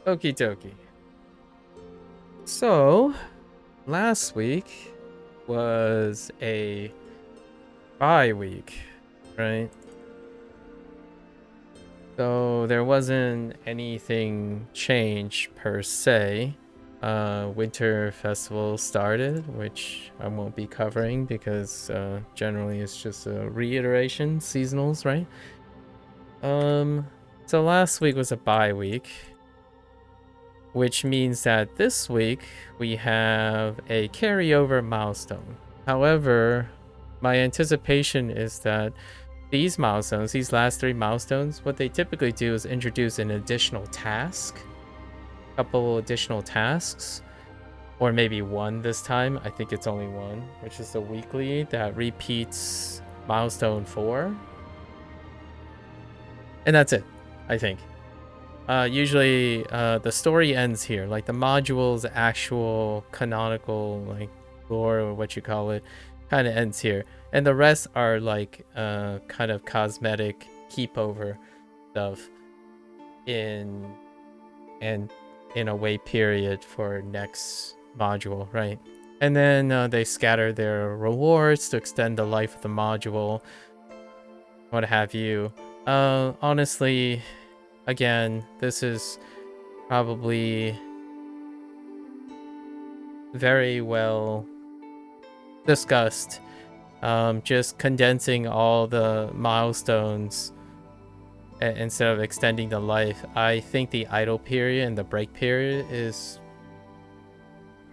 Okie dokie. So, last week was a bye week, right? So there wasn't anything changed per se. Winter Festival started, which I won't be covering because generally it's just a reiteration, seasonals, right? So last week was a bye week, which means that this week we have a carryover milestone. However, my anticipation is that these milestones, these last 3 milestones, what they typically do is introduce an additional task, a couple additional tasks, or maybe one this time. I think it's only one, which is the weekly that repeats milestone 4. And that's it, I think. Usually the story ends here, like the module's actual canonical like lore or what you call it kind of ends here, and the rest are like kind of cosmetic keep over stuff in a wait period for next module, right? And then they scatter their rewards to extend the life of the module, what have you. Honestly, again, this is probably very well discussed. Just condensing all the milestones instead of extending the life. I think the idle period and the break period is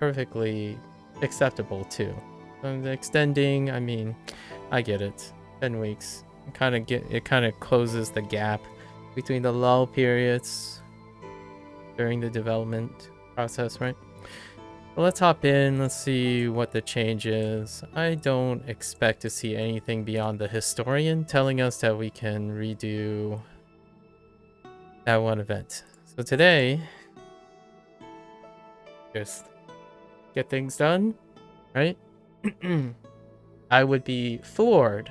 perfectly acceptable too. Extending, I mean, I get it. 10 weeks. It kind of closes the gap between the lull periods during the development process, right? Well, let's hop in. Let's see what the change is. I don't expect to see anything beyond the historian telling us that we can redo that one event. So today, just get things done, right? I would be floored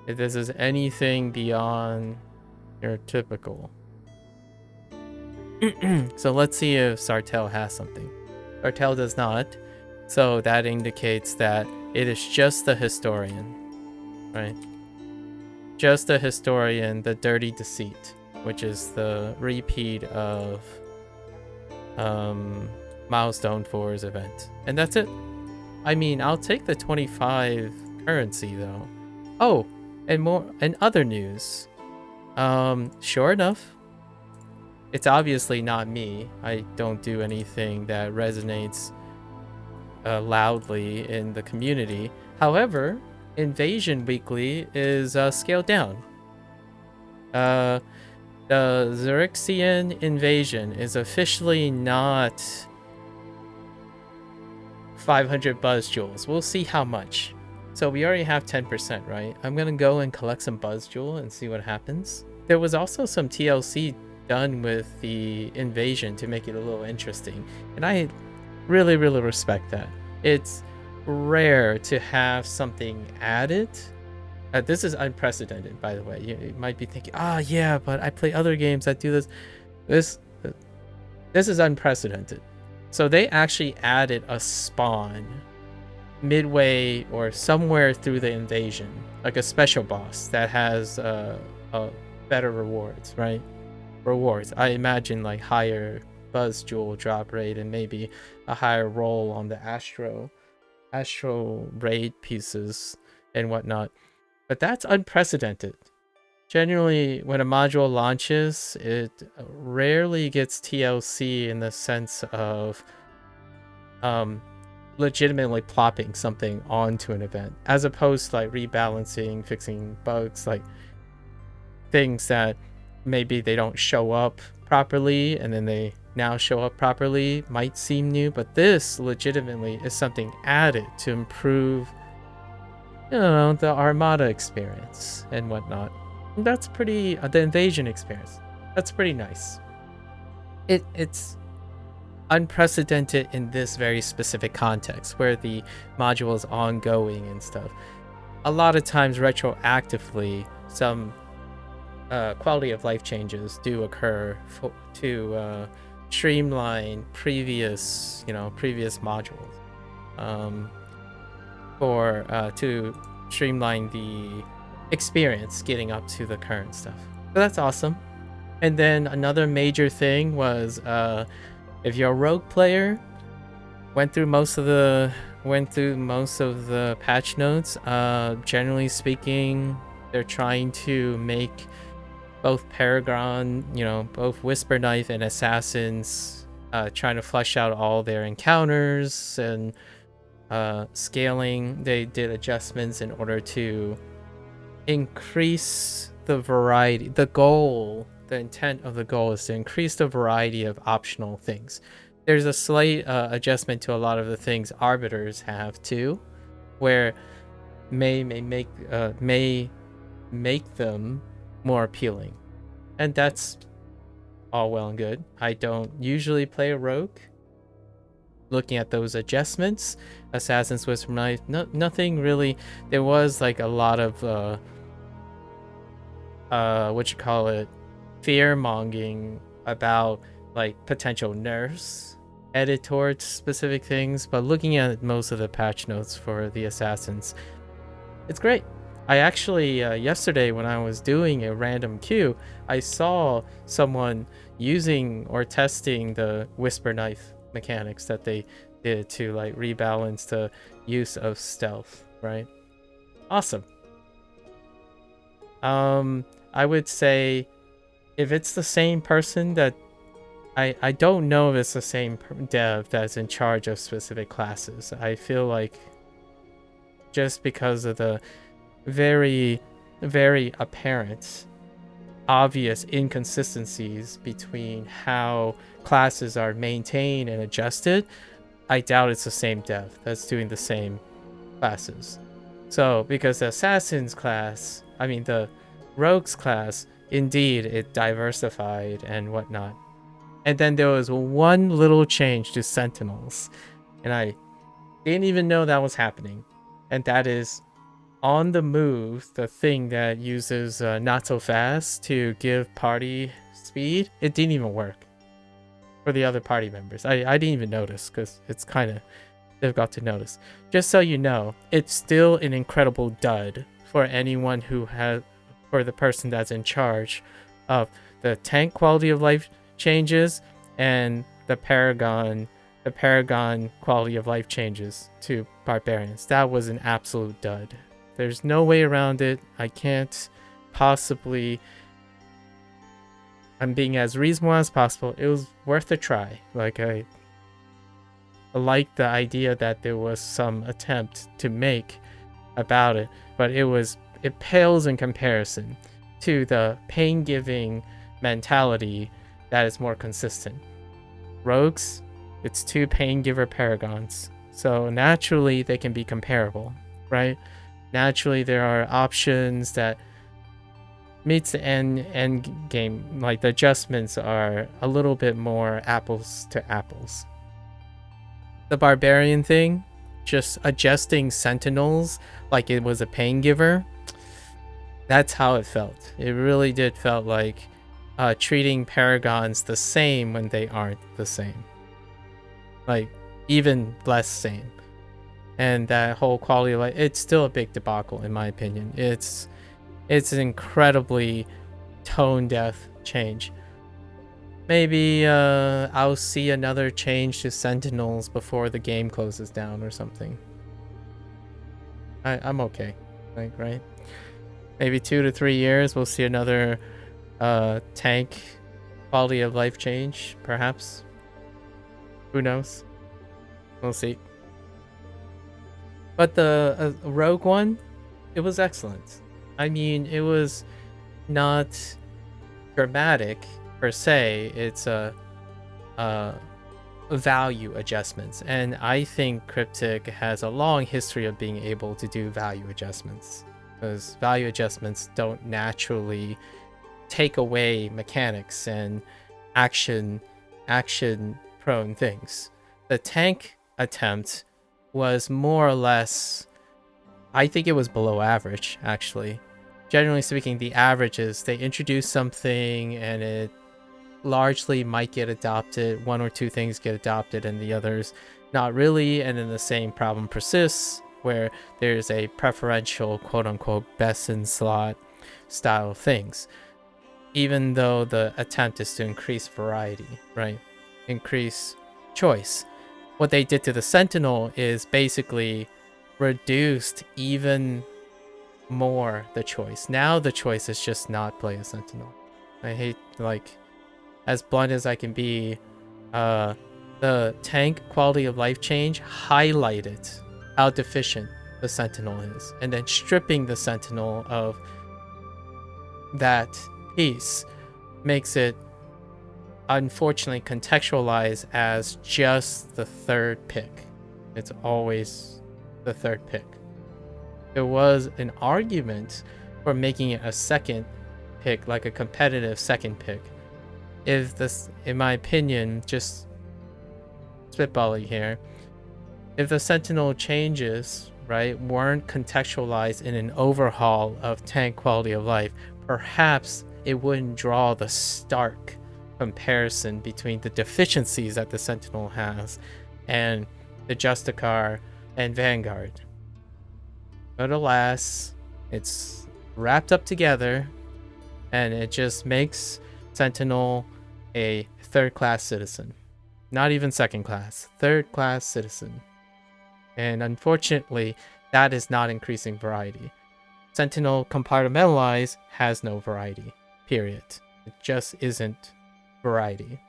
if this is anything beyond your typical. So let's see if Sartell has something. Sartell does not, so that indicates that it is just the historian, right? Just the historian, the Dirty Deceit, which is the repeat of Milestone 4's event. And that's it. I mean, I'll take the 25 currency though. Oh, and more and other news. Sure enough, it's obviously not me. I don't do anything that resonates loudly in the community. However, Invasion Weekly is scaled down. The Xerixian invasion is officially not 500 buzz jewels. We'll see how much. So we already have 10%, right? I'm gonna go and collect some buzz jewel and see what happens. There was also some TLC done with the invasion to make it a little interesting, and I really respect that. It's rare to have something added. This is unprecedented, by the way. You might be thinking, yeah, but I play other games that do this is unprecedented. So they actually added a spawn midway or somewhere through the invasion, like a special boss that has better rewards, right? Rewards, I imagine, like higher buzz jewel drop rate and maybe a higher roll on the astral raid pieces and whatnot. But that's unprecedented. Generally, when a module launches, it rarely gets TLC in the sense of legitimately plopping something onto an event, as opposed to like rebalancing, fixing bugs, like things that maybe they don't show up properly and then they now show up properly might seem new, but this legitimately is something added to improve, you know, the Armada experience and whatnot. And that's pretty, the invasion experience, that's pretty nice. It's unprecedented in this very specific context where the module is ongoing and stuff. A lot of times retroactively, some quality of life changes do occur to streamline previous modules, or to streamline the experience getting up to the current stuff. So that's awesome. And then another major thing was if you're a rogue player, went through most of the patch notes. Generally speaking, they're trying to make both Paragon, both Whisper Knife and Assassins, trying to flesh out all their encounters and scaling. They did adjustments in order to increase the variety. The intent of the goal is to increase the variety of optional things. There's a slight adjustment to a lot of the things arbiters have too, where may make them more appealing, and that's all well and good. I don't usually play a rogue. Looking at those adjustments, Assassin's Whisper Knife, nothing really. There was like a lot of fear mongering about like potential nerfs headed towards specific things, but looking at most of the patch notes for the Assassins, it's great. I actually yesterday when I was doing a random queue, I saw someone using or testing the Whisper Knife mechanics that they did to like rebalance the use of stealth, right? Awesome. I would say if it's the same person that I don't know if it's the same dev that's in charge of specific classes. I feel like just because of the very, very apparent, obvious inconsistencies between how classes are maintained and adjusted, I doubt it's the same dev that's doing the same classes. So, because the Assassin's class, the Rogues class, indeed, it diversified and whatnot. And then there was one little change to Sentinels, and I didn't even know that was happening. And that is on the move, the thing that uses not so fast to give party speed. It didn't even work for the other party members. I didn't even notice because it's kind of difficult to notice. Just so you know, it's still an incredible dud for anyone for the person that's in charge of the tank quality of life changes and the Paragon quality of life changes to barbarians. That was an absolute dud. There's no way around it. I can't possibly. I'm being as reasonable as possible. It was worth a try. Like I like the idea that there was some attempt to make about it, but it pales in comparison to the pain-giving mentality that is more consistent. Rogues, it's two pain giver paragons, so naturally they can be comparable, right? Naturally there are options that meets the end game, like the adjustments are a little bit more apples to apples. The barbarian thing, just adjusting sentinels like it was a pain giver, that's how it felt. It really did felt like treating paragons the same when they aren't the same, like even less same. And that whole quality of life, it's still a big debacle in my opinion. It's an incredibly tone deaf change. Maybe I'll see another change to sentinels before the game closes down or something. I'm okay, like, right? Maybe 2 to 3 years we'll see another tank quality of life change, perhaps. Who knows? We'll see. But the rogue one, it was excellent. I mean, it was not dramatic per se. It's a value adjustments, and I think Cryptic has a long history of being able to do value adjustments, because value adjustments don't naturally take away mechanics and action prone things. The tank attempt was more or less, I think it was below average actually, generally speaking, the average is they introduce something and it largely might get adopted. One or two things get adopted and the others not really, and then the same problem persists where there's a preferential quote-unquote best in slot style of things, even though the attempt is to increase variety, right? Increase choice. What they did to the Sentinel is basically reduced even more the choice. Now the choice is just not play a Sentinel. I hate, like, as blunt as I can be, the tank quality of life change highlighted how deficient the Sentinel is, and then stripping the Sentinel of that piece makes it unfortunately contextualized as just the third pick. It's always the third pick. There was an argument for making it a second pick, like a competitive second pick. If this, in my opinion, just spitballing here, if the Sentinel changes, right, weren't contextualized in an overhaul of tank quality of life, perhaps it wouldn't draw the stark comparison between the deficiencies that the Sentinel has and the Justicar and Vanguard. But alas, it's wrapped up together and it just makes Sentinel a third-class citizen. Not even second-class, third-class citizen. And unfortunately, that is not increasing variety. Sentinel compartmentalized has no variety, period. It just isn't variety.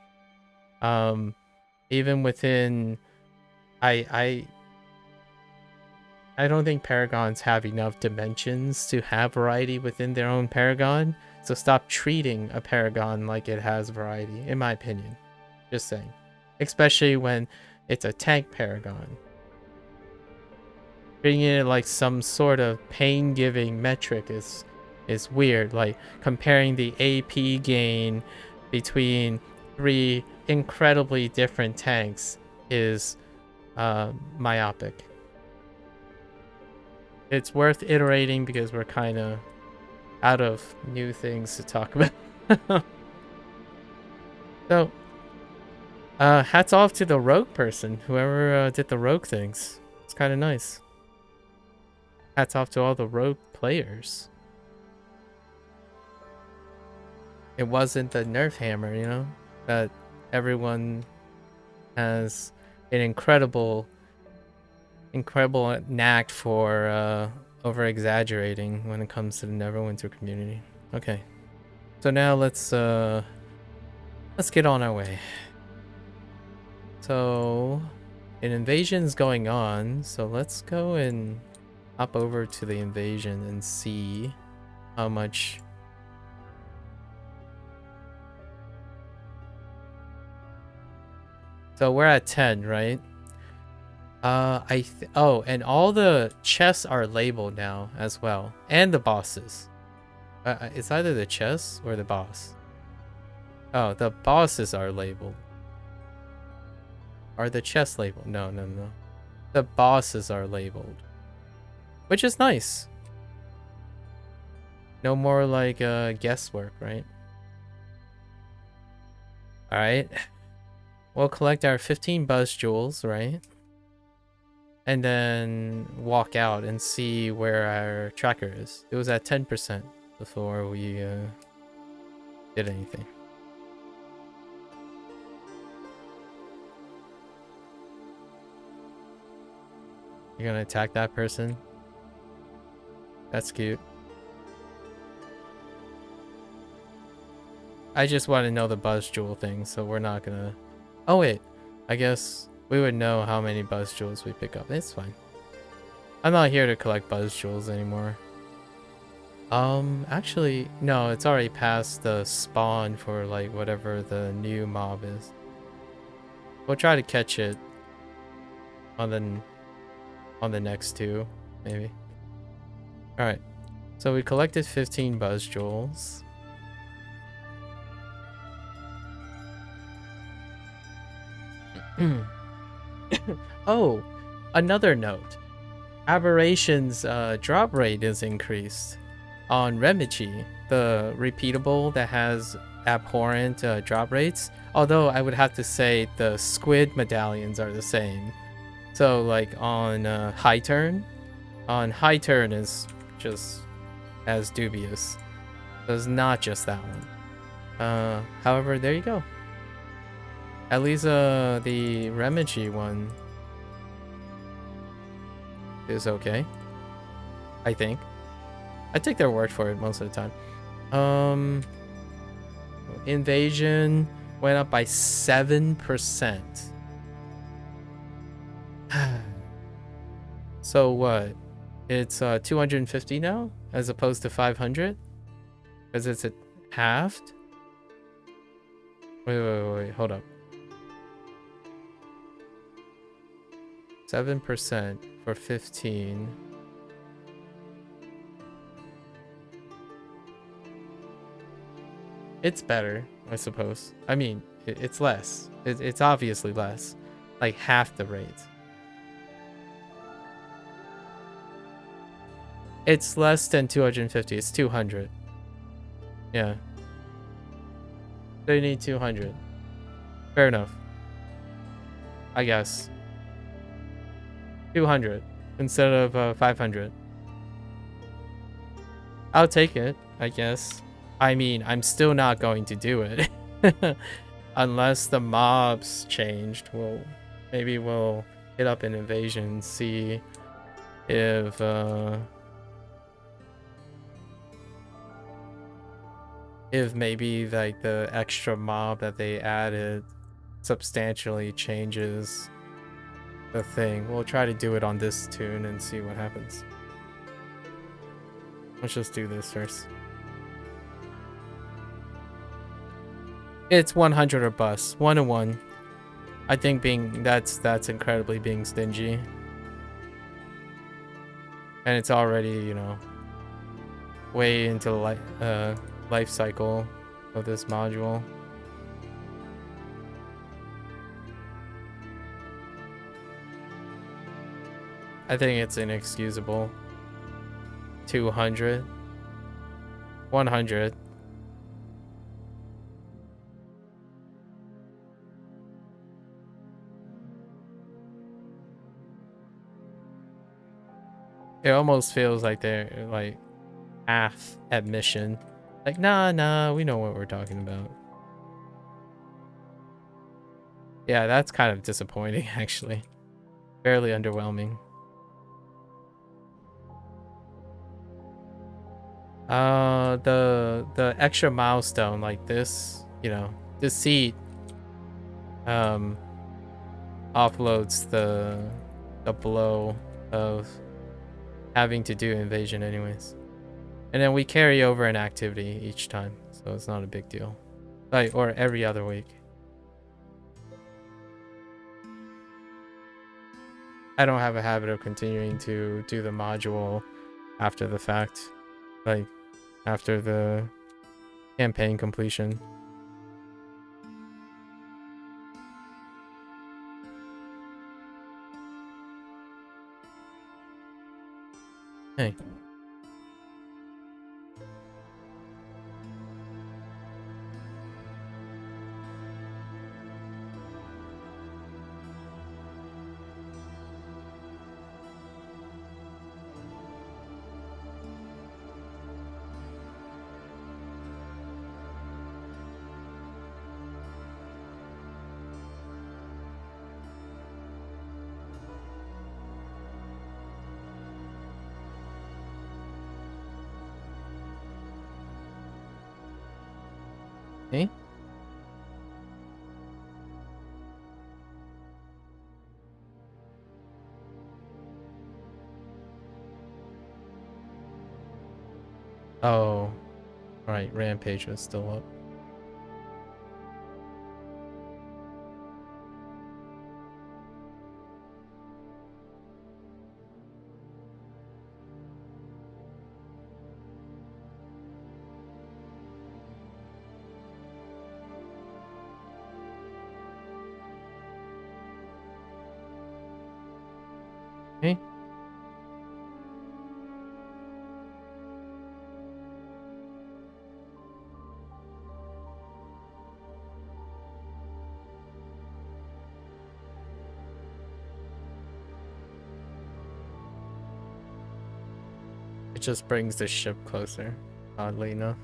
Even within, I don't think Paragons have enough dimensions to have variety within their own Paragon. So stop treating a Paragon like it has variety, in my opinion. Just saying. Especially when it's a tank Paragon. Treating it like some sort of pain-giving metric is weird. Like comparing the AP gain between three incredibly different tanks is myopic. It's worth iterating because we're kind of out of new things to talk about. So, hats off to the rogue person, whoever did the rogue things. It's kind of nice. Hats off to all the rogue players. It wasn't the nerf hammer, you know, that everyone has an incredible knack for over-exaggerating when it comes to the Neverwinter community. Okay, so now let's get on our way. So an invasion's going on, so let's go and hop over to the invasion and see how much. So we're at 10, right? Oh, and all the chests are labeled now as well, and the bosses. It's either the chests or the boss. Oh, the bosses are labeled. Are the chests labeled? No. The bosses are labeled, which is nice. No more like guesswork, right? All right. We'll collect our 15 buzz jewels, right? And then walk out and see where our tracker is. It was at 10% before we did anything. You're gonna attack that person? That's cute. I just want to know the buzz jewel thing, so we're not gonna... Oh wait, I guess we would know how many buzz jewels we pick up. It's fine. I'm not here to collect buzz jewels anymore. Actually, no, it's already past the spawn for like whatever the new mob is. We'll try to catch it on the next two, maybe. All right, so we collected 15 buzz jewels. Oh, another note. Aberration's drop rate is increased. on Remichi, the repeatable that has abhorrent drop rates. Although I would have to say the squid medallions are the same. So like on high turn is just as dubious. So it's not just that one. However, there you go. At least the Remichi one is okay. I think. I take their word for it most of the time. Invasion went up by 7%. So what? It's 250 now as opposed to 500? Because it's halved? Wait, hold up. 7% for 15. It's better, I suppose. I mean, it's less. It's obviously less. Like half the rate. It's less than 250. It's 200. Yeah. They need 200. Fair enough. I guess. 200 instead of 500. I'll take it, I guess. I mean, I'm still not going to do it. Unless the mobs changed. Maybe we'll hit up an invasion and see if maybe like the extra mob that they added substantially changes the thing. We'll try to do it on this tune and see what happens. Let's just do this first. It's 100 or bust. 1 and 1. I think that's incredibly being stingy. And it's already, you know, way into the life cycle of this module. I think it's inexcusable. 200. 100. It almost feels like they're like half admission. Like, nah, we know what we're talking about. Yeah, that's kind of disappointing, actually. Fairly underwhelming. The extra milestone like this, you know, this seat offloads the blow of having to do invasion anyways. And then we carry over an activity each time, so it's not a big deal. Like, or every other week. I don't have a habit of continuing to do the module after the fact. Like, after the campaign completion. Hey. Hey? Oh, right. Rampage was still up. just brings the ship closer, oddly enough.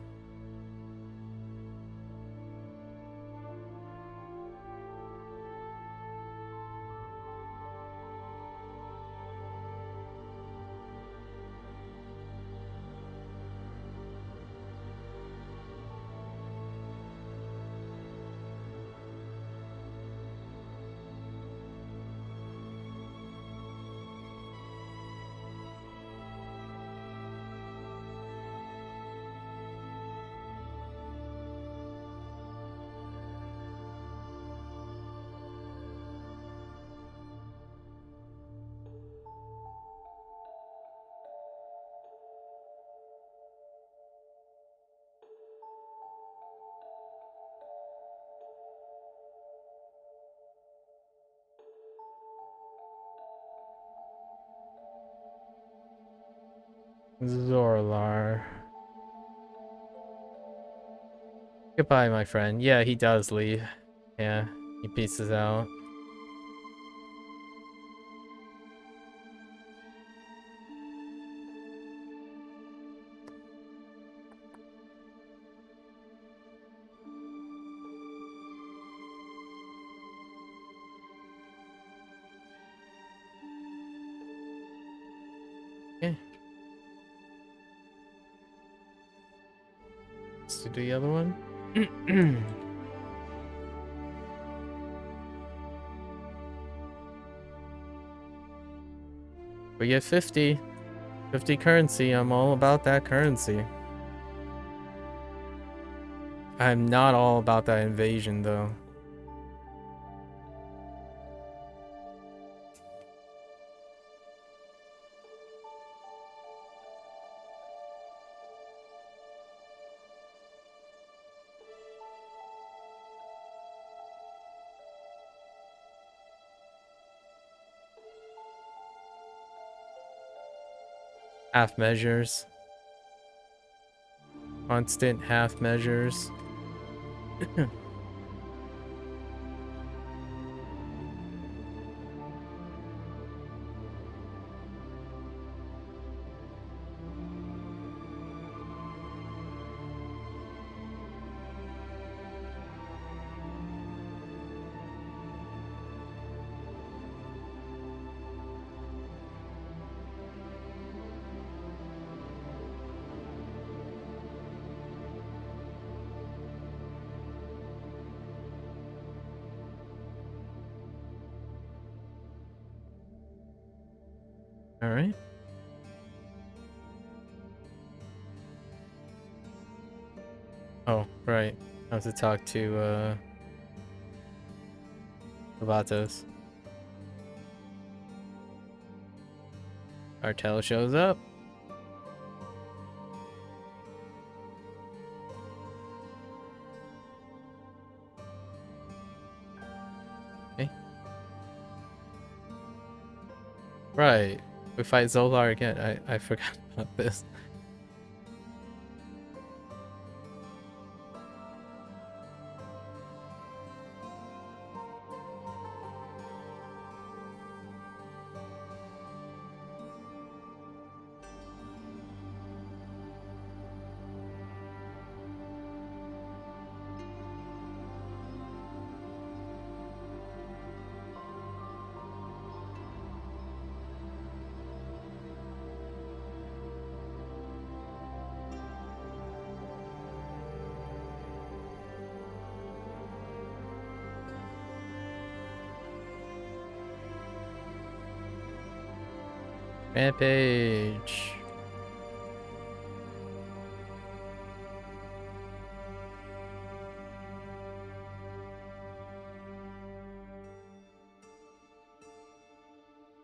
Zorlar. Goodbye, my friend. Yeah, he does leave. Yeah, he pieces out. Okay. Let's do the other one. We get 50. 50 currency. I'm all about that currency. I'm not all about that invasion, though. Half measures. Constant half measures. All right. Oh, right. I have to talk to Vatos. Cartel shows up. Okay. Right. We fight Zolar again. I forgot about this. Rampage.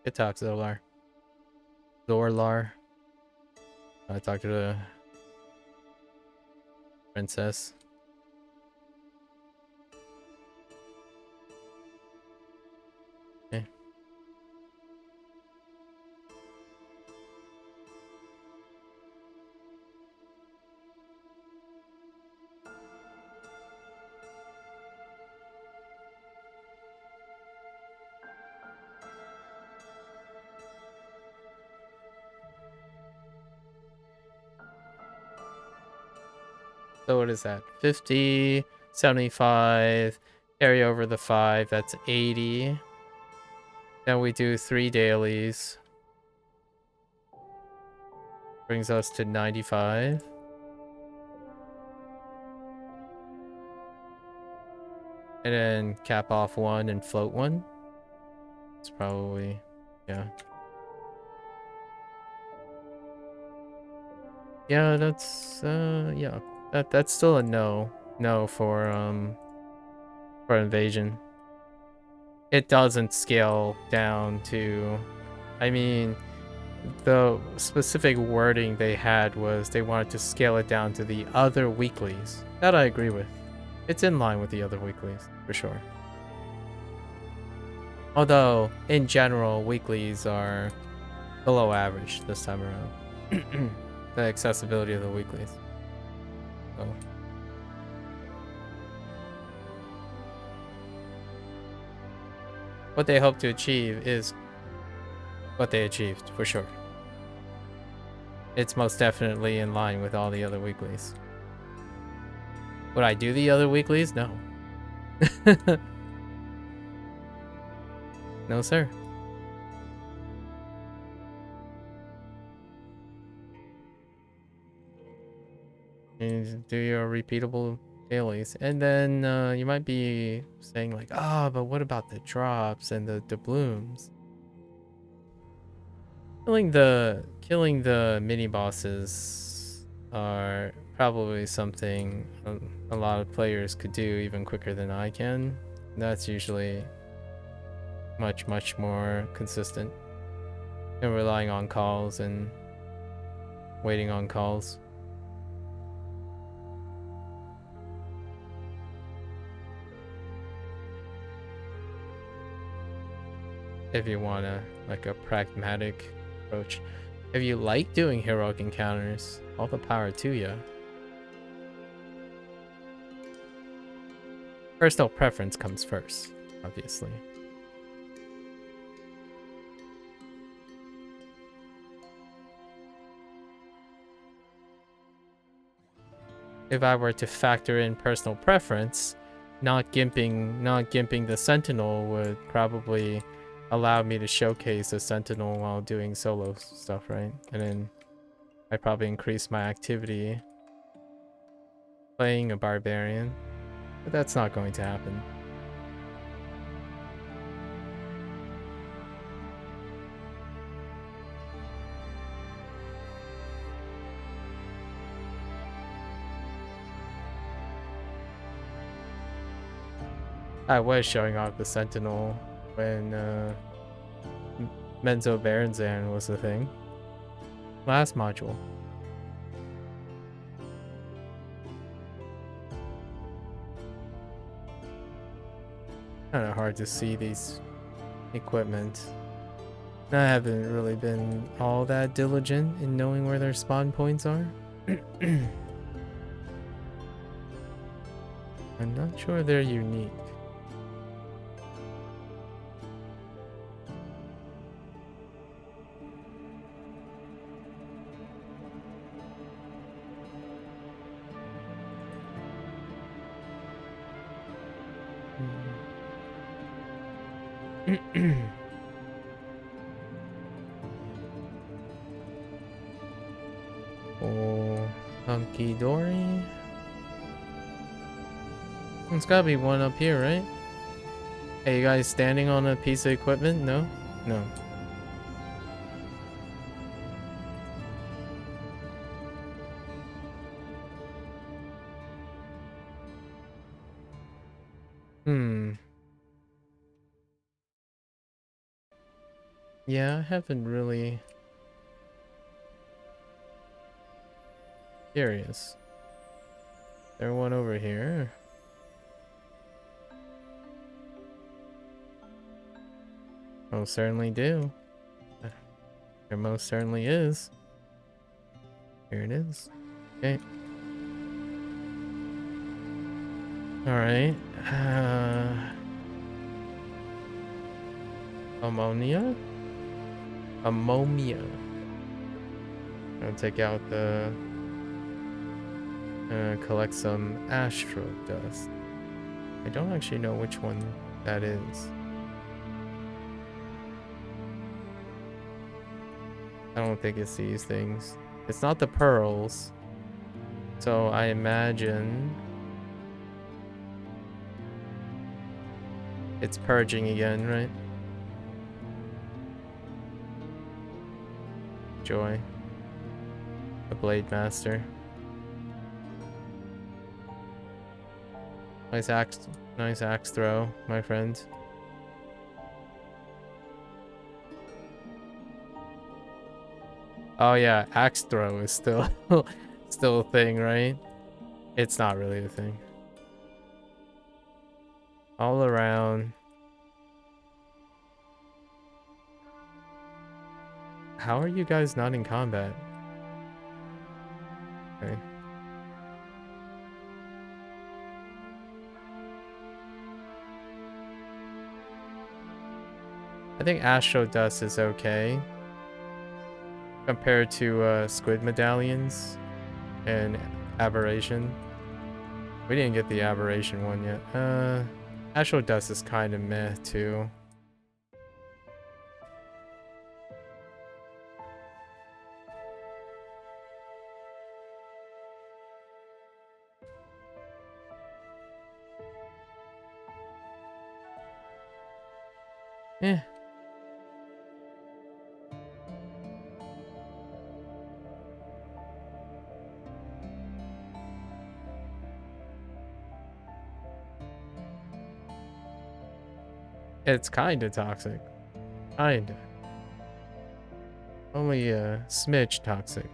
Good talk, Zolar. Zorlar. I talked to the princess. Okay. So what is that? 50, 75, carry over the 5, that's 80. Then we do 3 dailies. Brings us to 95. And then cap off 1 and float 1. It's probably, yeah. Yeah, that's, yeah. That's still a no. No for invasion. It doesn't scale down to, I mean, the specific wording they had was they wanted to scale it down to the other weeklies. That I agree with. It's in line with the other weeklies, for sure. Although, in general, weeklies are below average this time around. The accessibility of the weeklies. So. What they hope to achieve is what they achieved, for sure. It's most definitely in line with all the other weeklies. Would I do the other weeklies? No. No, sir. You do your repeatable dailies. And then you might be saying like, ah, but what about the drops and the doubloons? Killing the mini bosses are probably something a lot of players could do even quicker than I can. That's usually much more consistent than relying on calls and waiting on calls. If you want a pragmatic approach. If you like doing heroic encounters, all the power to you. Personal preference comes first, obviously. If I were to factor in personal preference, not gimping the Sentinel would probably allow me to showcase a Sentinel while doing solo stuff, right? And then I probably increase my activity playing a Barbarian, but that's not going to happen. I was showing off the Sentinel when Menzo Baronzan was the thing. Last module. Kinda hard to see these equipment. I haven't really been all that diligent in knowing where their spawn points are. I'm not sure they're unique. Oh, hunky dory. There's gotta be one up here, right? Hey, you guys standing on a piece of equipment? No? No. Yeah, I haven't really... Curious. There one over here. Most certainly do. There most certainly is. Here it is. Okay. Alright. Ammonia? Ammonia. I'll take out the Collect some astro dust. I don't actually know which one that is. I don't think it's these things. It's not the pearls. So I imagine it's purging again, right? Joy. The Blade Master. Nice axe throw, my friend. Oh yeah, axe throw is still still a thing, right? It's not really a thing. All around. How are you guys not in combat? Okay. I think Astro Dust is okay compared to Squid Medallions and Aberration. We didn't get the Aberration one yet. Astro Dust is kind of meh too. Eh. It's kinda toxic. Kinda. Only a smidge toxic.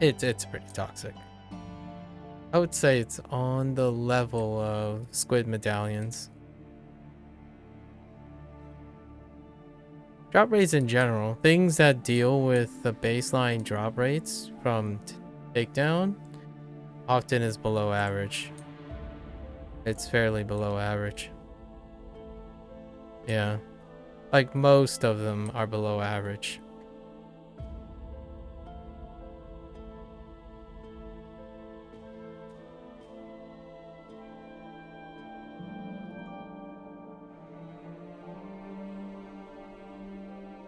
It's pretty toxic. I would say it's on the level of Squid Medallions. Drop rates in general, things that deal with the baseline drop rates from takedown, often is below average. It's fairly below average. Yeah. Like most of them are below average.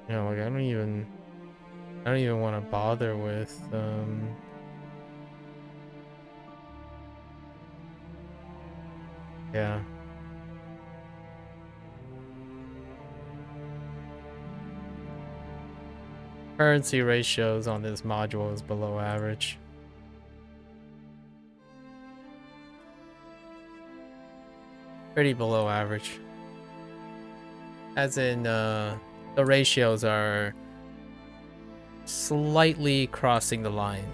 You know, like I don't even want to bother with yeah. Currency ratios on this module is below average. Pretty below average. As in, the ratios are slightly crossing the line.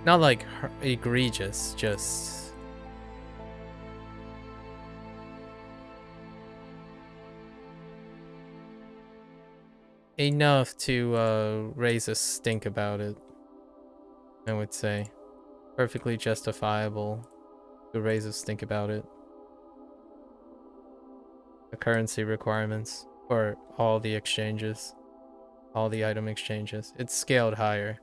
Not like egregious, just... enough to raise a stink about it, I would say. Perfectly justifiable to raise a stink about it. The currency requirements for all the exchanges, all the item exchanges. It's scaled higher.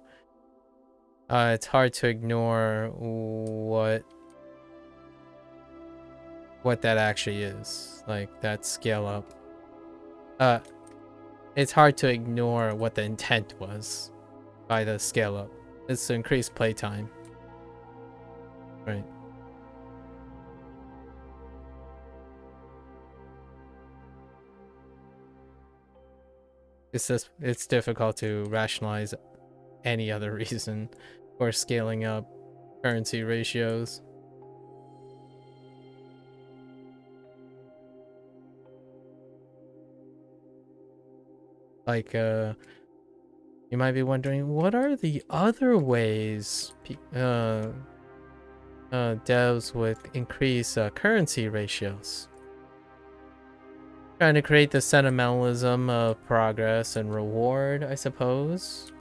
It's hard to ignore what that actually is, like that scale up. It's hard to ignore what the intent was by the scale up. It's to increase playtime. Right. It's difficult to rationalize any other reason for scaling up currency ratios. Like, you might be wondering, what are the other ways devs would increase currency ratios? Trying to create the sentimentalism of progress and reward, I suppose.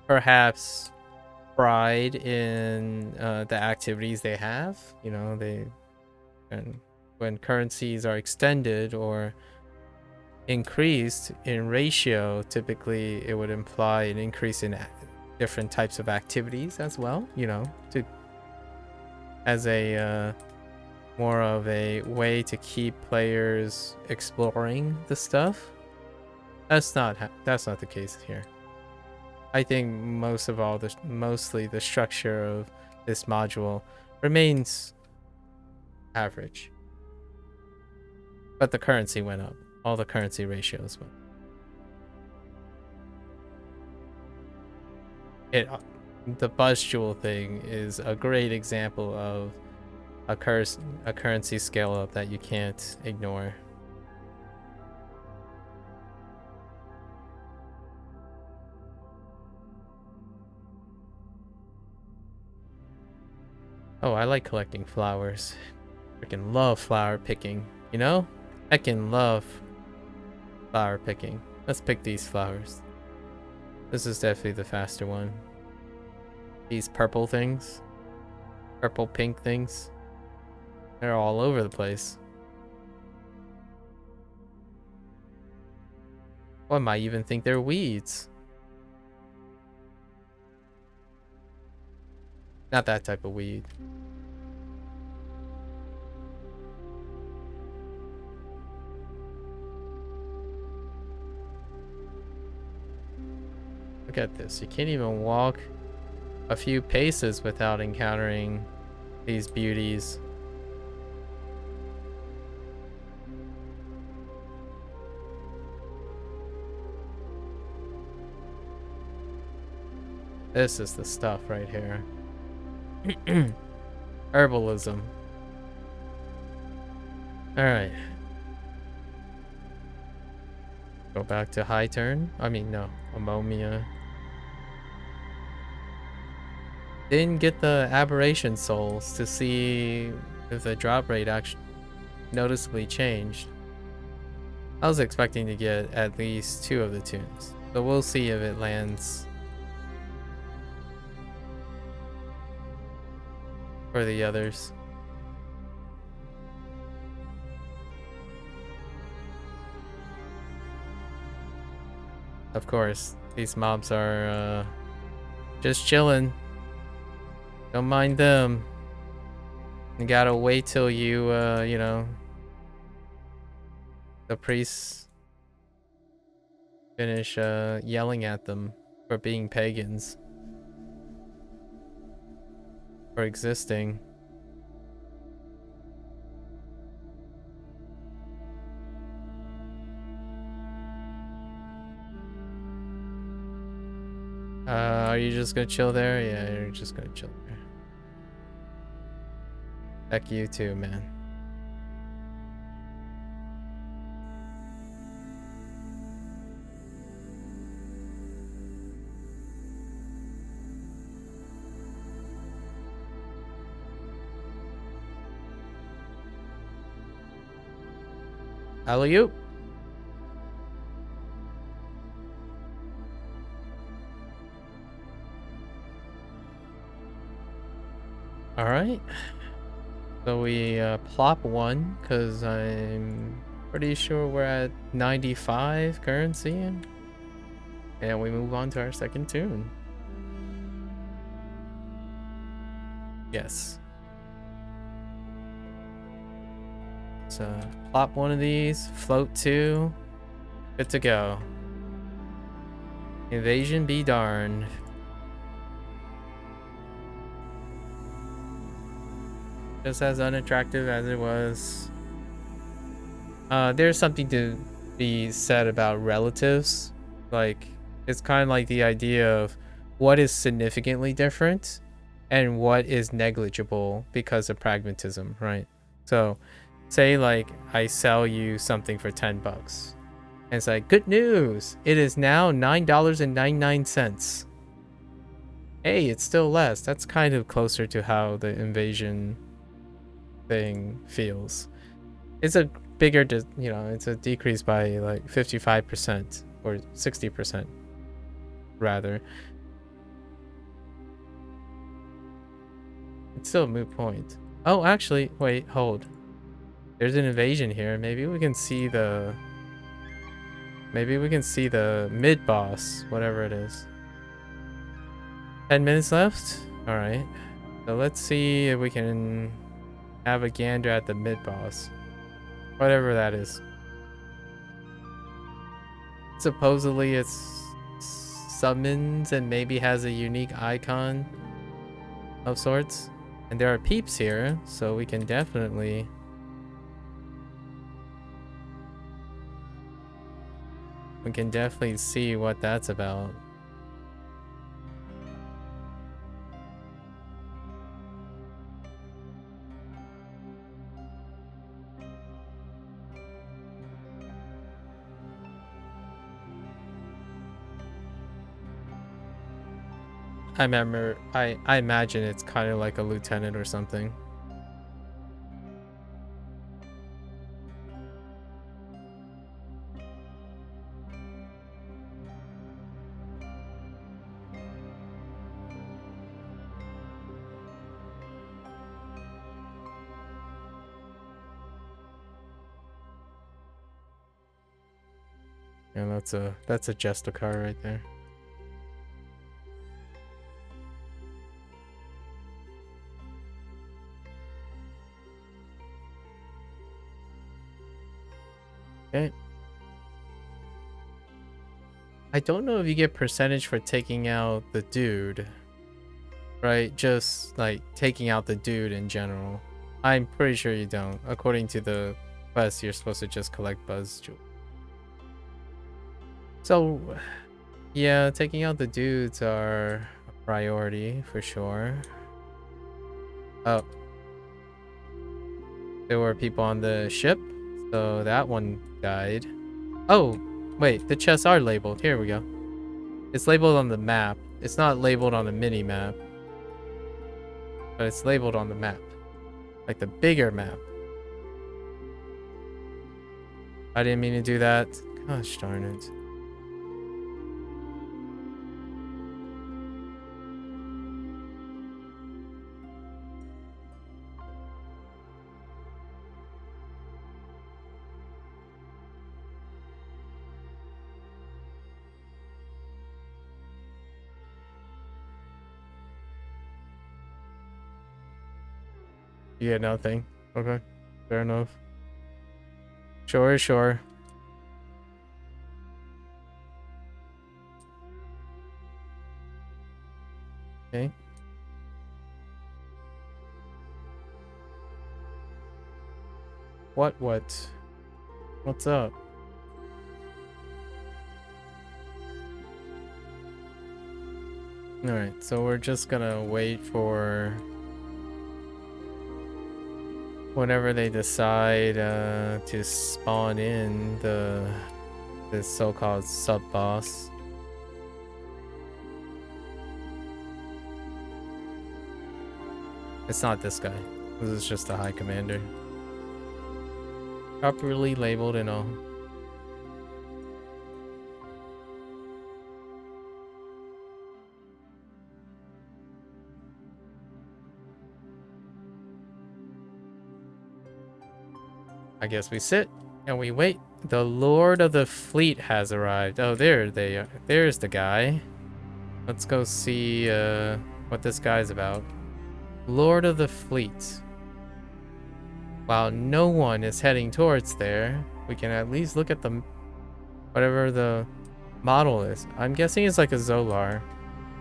perhaps pride in the activities they have. You know, and when currencies are extended or increased in ratio, typically it would imply an increase in different types of activities as well, you know, to as a more of a way to keep players exploring the stuff. That's not the case here. I think mostly the structure of this module remains average, but the currency went up. All the currency ratios went. The buzz jewel thing is a great example of a currency scale up that you can't ignore. Oh, I like collecting flowers. Freaking love flower picking, you know? I can love flower picking. Let's pick these flowers. This is definitely the faster one. These purple things. Purple pink things. They're all over the place. One might even think they're weeds. Not that type of weed. Look at this. You can't even walk a few paces without encountering these beauties. This is the stuff right here. Herbalism. Alright. Go back to high turn. I mean, no. Ammonia. Didn't get the aberration souls to see if the drop rate actually noticeably changed. I was expecting to get at least 2 of the tunes, but we'll see if it lands for the others. Of course, these mobs are just chilling. Don't mind them. You gotta wait till you, you know, the priests finish yelling at them for being pagans. For existing. Are you just gonna chill there? Yeah, you're just gonna chill there. Heck you too, man. Alley-oop. All right. So we plop 1 because I'm pretty sure we're at 95 currency. And we move on to our second tune. Yes. So plop 1 of these, float 2, good to go. Invasion be darned. Just as unattractive as it was. There's something to be said about relatives. Like, it's kind of like the idea of what is significantly different and what is negligible because of pragmatism, right? So, say like I sell you something for 10 bucks. And it's like, good news! It is now $9.99. Hey, it's still less. That's kind of closer to how the invasion thing feels. It's a bigger, you know, it's a decrease by like 55% or 60% rather. It's still a moot point. Oh, actually, wait, hold. There's an invasion here. Maybe we can see the... Maybe we can see the mid-boss, whatever it is. 10 minutes left? Alright. So let's see if we can have a gander at the mid-boss. Whatever that is. Supposedly it's summons and maybe has a unique icon of sorts. And there are peeps here, so we can definitely... We can definitely see what that's about. I remember, I imagine it's kind of like a lieutenant or something. Yeah, that's a Jester car right there. Okay. I don't know if you get percentage for taking out the dude. Right? Just like taking out the dude in general. I'm pretty sure you don't. According to the quest, you're supposed to just collect buzz jewels. So, yeah, taking out the dudes are a priority for sure. Oh. There were people on the ship, so that one died. Oh, wait, the chests are labeled. Here we go. It's labeled on the map. It's not labeled on the mini map. But it's labeled on the map. Like the bigger map. I didn't mean to do that. Gosh darn it. You get nothing. Okay. Fair enough. Sure. Okay. What? What's up? Alright, so we're just gonna wait for whenever they decide to spawn in this so-called sub-boss. It's not this guy. This is just a high commander. Properly labeled and all. I guess we sit and we wait. The Lord of the Fleet has arrived. Oh, there they are. There's the guy. Let's go see what this guy's about. Lord of the Fleet. While no one is heading towards there, we can at least look at the whatever the model is. I'm guessing it's like a Zolar.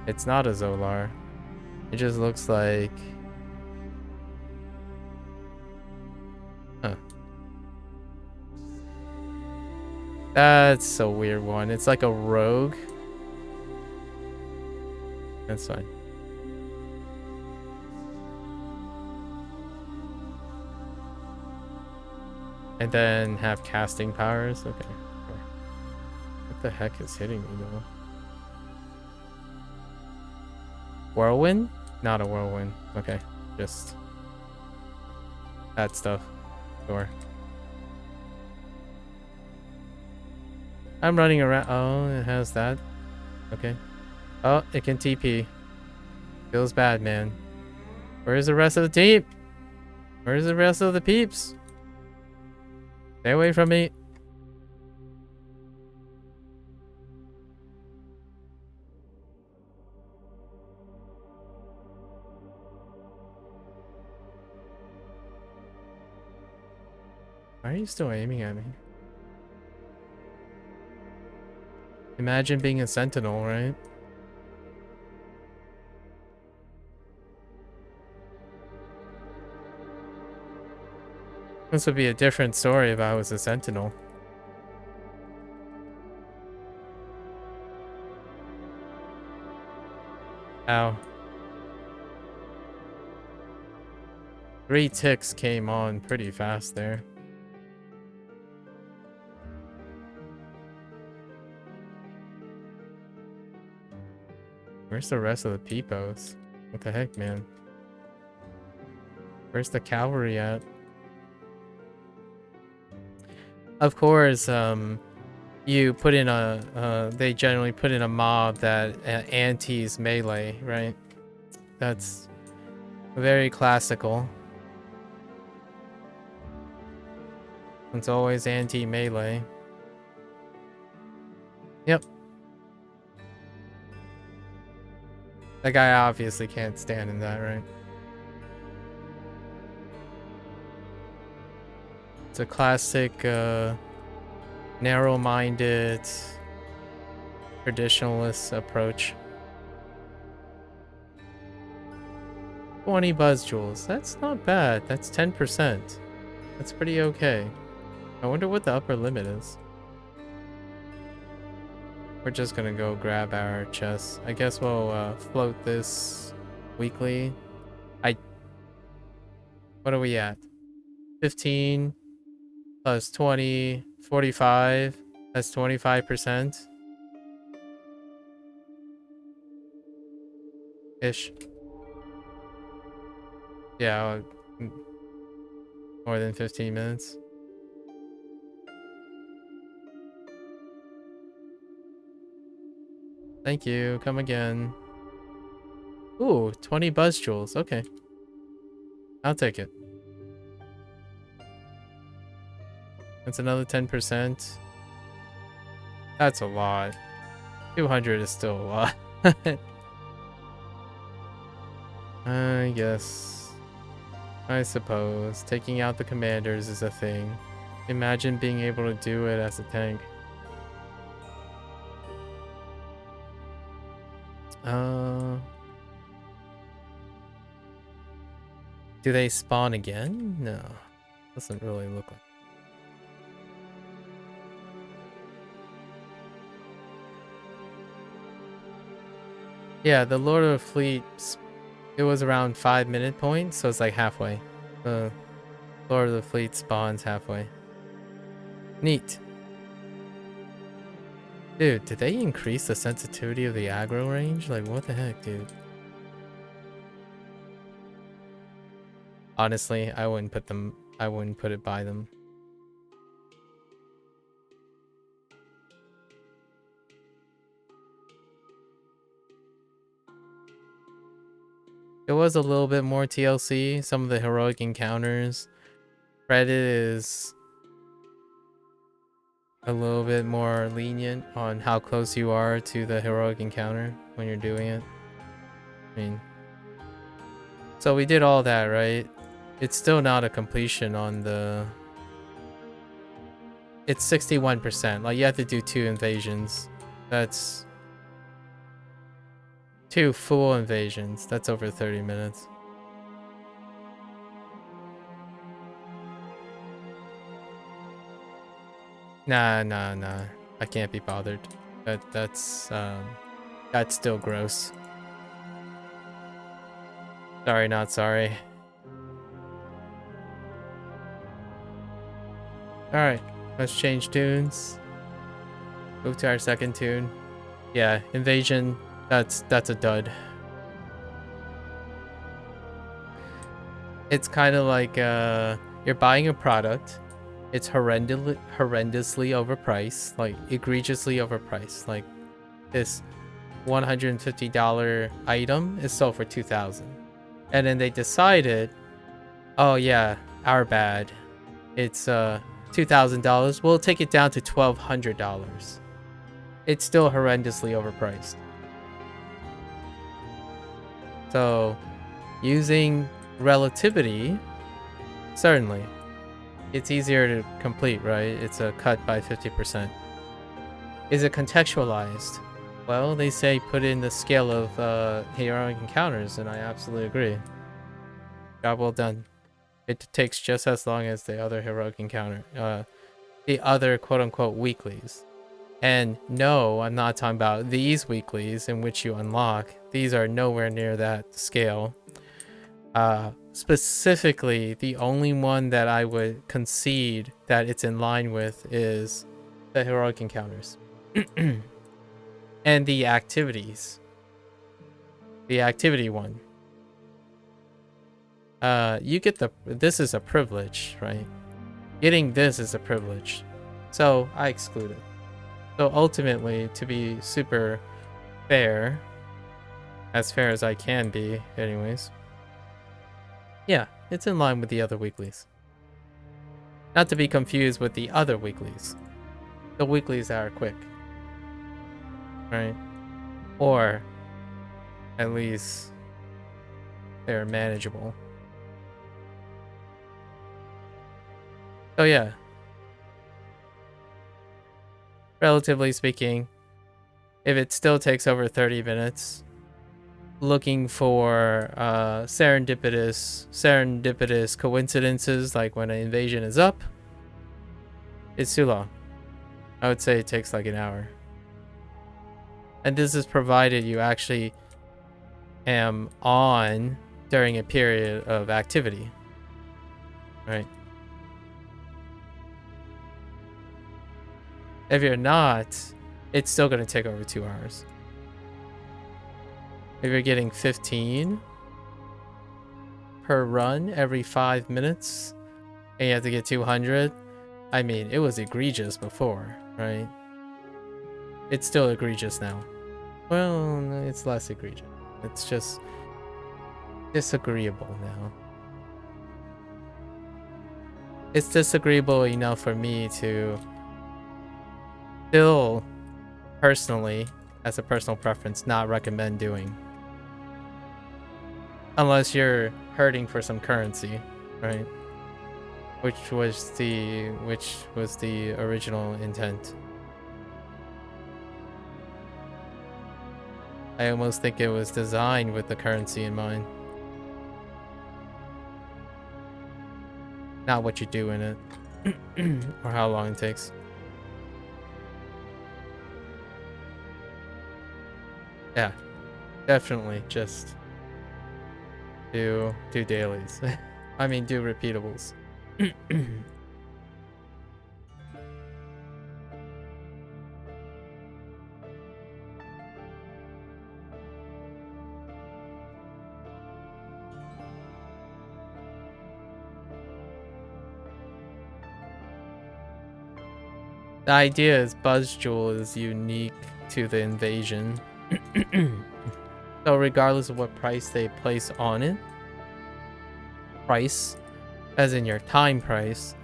It's not a Zolar. It just looks like... Huh. That's a weird one. It's like a rogue. That's fine. And then have casting powers? Okay. What the heck is hitting me though? Whirlwind? Not a whirlwind. Okay. Just that stuff. Sure. I'm running around. Oh, it has that. Okay. Oh, it can TP. Feels bad, man. Where's the rest of the team? Where's the rest of the peeps? Stay away from me. Why are you still aiming at me? Imagine being a sentinel, right? This would be a different story if I was a sentinel. Ow. 3 ticks came on pretty fast there. Where's the rest of the peepos? What the heck, man? Where's the cavalry at? Of course, you put in a, they generally put in a mob that antis melee, right? That's very classical. It's always anti-melee. Yep. That guy obviously can't stand in that, right? It's a classic, narrow-minded, traditionalist approach. 20 buzz jewels. That's not bad. That's 10%. That's pretty okay. I wonder what the upper limit is. We're just gonna go grab our chests. I guess we'll float this weekly. What are we at? 15 plus 20, 45. That's 25%. Ish. Yeah, more than 15 minutes. Thank you. Come again. Ooh, 20 buzz jewels. Okay. I'll take it. That's another 10%. That's a lot. 200 is still a lot. I guess. I suppose. Taking out the commanders is a thing. Imagine being able to do it as a tank. Do they spawn again? No. Doesn't really look like. Yeah, the Lord of the Fleet, it was around 5-minute point, so it's like halfway. The Lord of the Fleet spawns halfway. Neat. Dude, did they increase the sensitivity of the aggro range? Like, what the heck, dude? Honestly, I wouldn't put it by them. It was a little bit more TLC. Some of the heroic encounters. Reddit is a little bit more lenient on how close you are to the heroic encounter when you're doing it. I mean, so we did all that, right? It's still not a completion on the... It's 61%. Like, you have to do 2 invasions. That's 2 full invasions. That's over 30 minutes. Nah. I can't be bothered. That's still gross. Sorry, not sorry. Alright, let's change tunes. Move to our second tune. Yeah, invasion, that's a dud. It's kind of like you're buying a product. It's horrendously overpriced, like egregiously overpriced. Like this $150 item is sold for $2,000. And then they decided, oh yeah, our bad. It's $2,000. We'll take it down to $1,200. It's still horrendously overpriced. So, using relativity, certainly, it's easier to complete, right? It's a cut by 50%. Is it contextualized? Well, they say put in the scale of heroic encounters, and I absolutely agree. Job well done. It takes just as long as the other heroic encounter, the other quote-unquote weeklies. And no, I'm not talking about these weeklies in which you unlock. These are nowhere near that scale. Specifically, the only one that I would concede that it's in line with is the heroic encounters. And the activities. The activity one. You get this is a privilege, right? Getting this is a privilege. So I exclude it. So ultimately, to be super fair, as fair as I can be anyways, yeah, it's in line with the other weeklies. Not to be confused with the other weeklies. The weeklies that are quick. Right? Or at least they're manageable. So yeah. Relatively speaking, if it still takes over 30 minutes, looking for serendipitous coincidences like when an invasion is up, it's too long. I would say it takes like an hour. And this is provided you actually am on during a period of activity. Right? If you're not, it's still going to take over 2 hours. If you're getting 15 per run every 5 minutes, and you have to get 200, I mean, it was egregious before, right? It's still egregious now. Well, it's less egregious. It's just disagreeable now. It's disagreeable enough for me to still, personally, as a personal preference, not recommend doing. Unless you're hurting for some currency, right? Which was the original intent. I almost think it was designed with the currency in mind. Not what you do in it. Or how long it takes. Yeah. Definitely just do dailies. I mean, do repeatables. The idea is Buzz Jewel is unique to the invasion. So regardless of what price they place on it, price, as in your time price,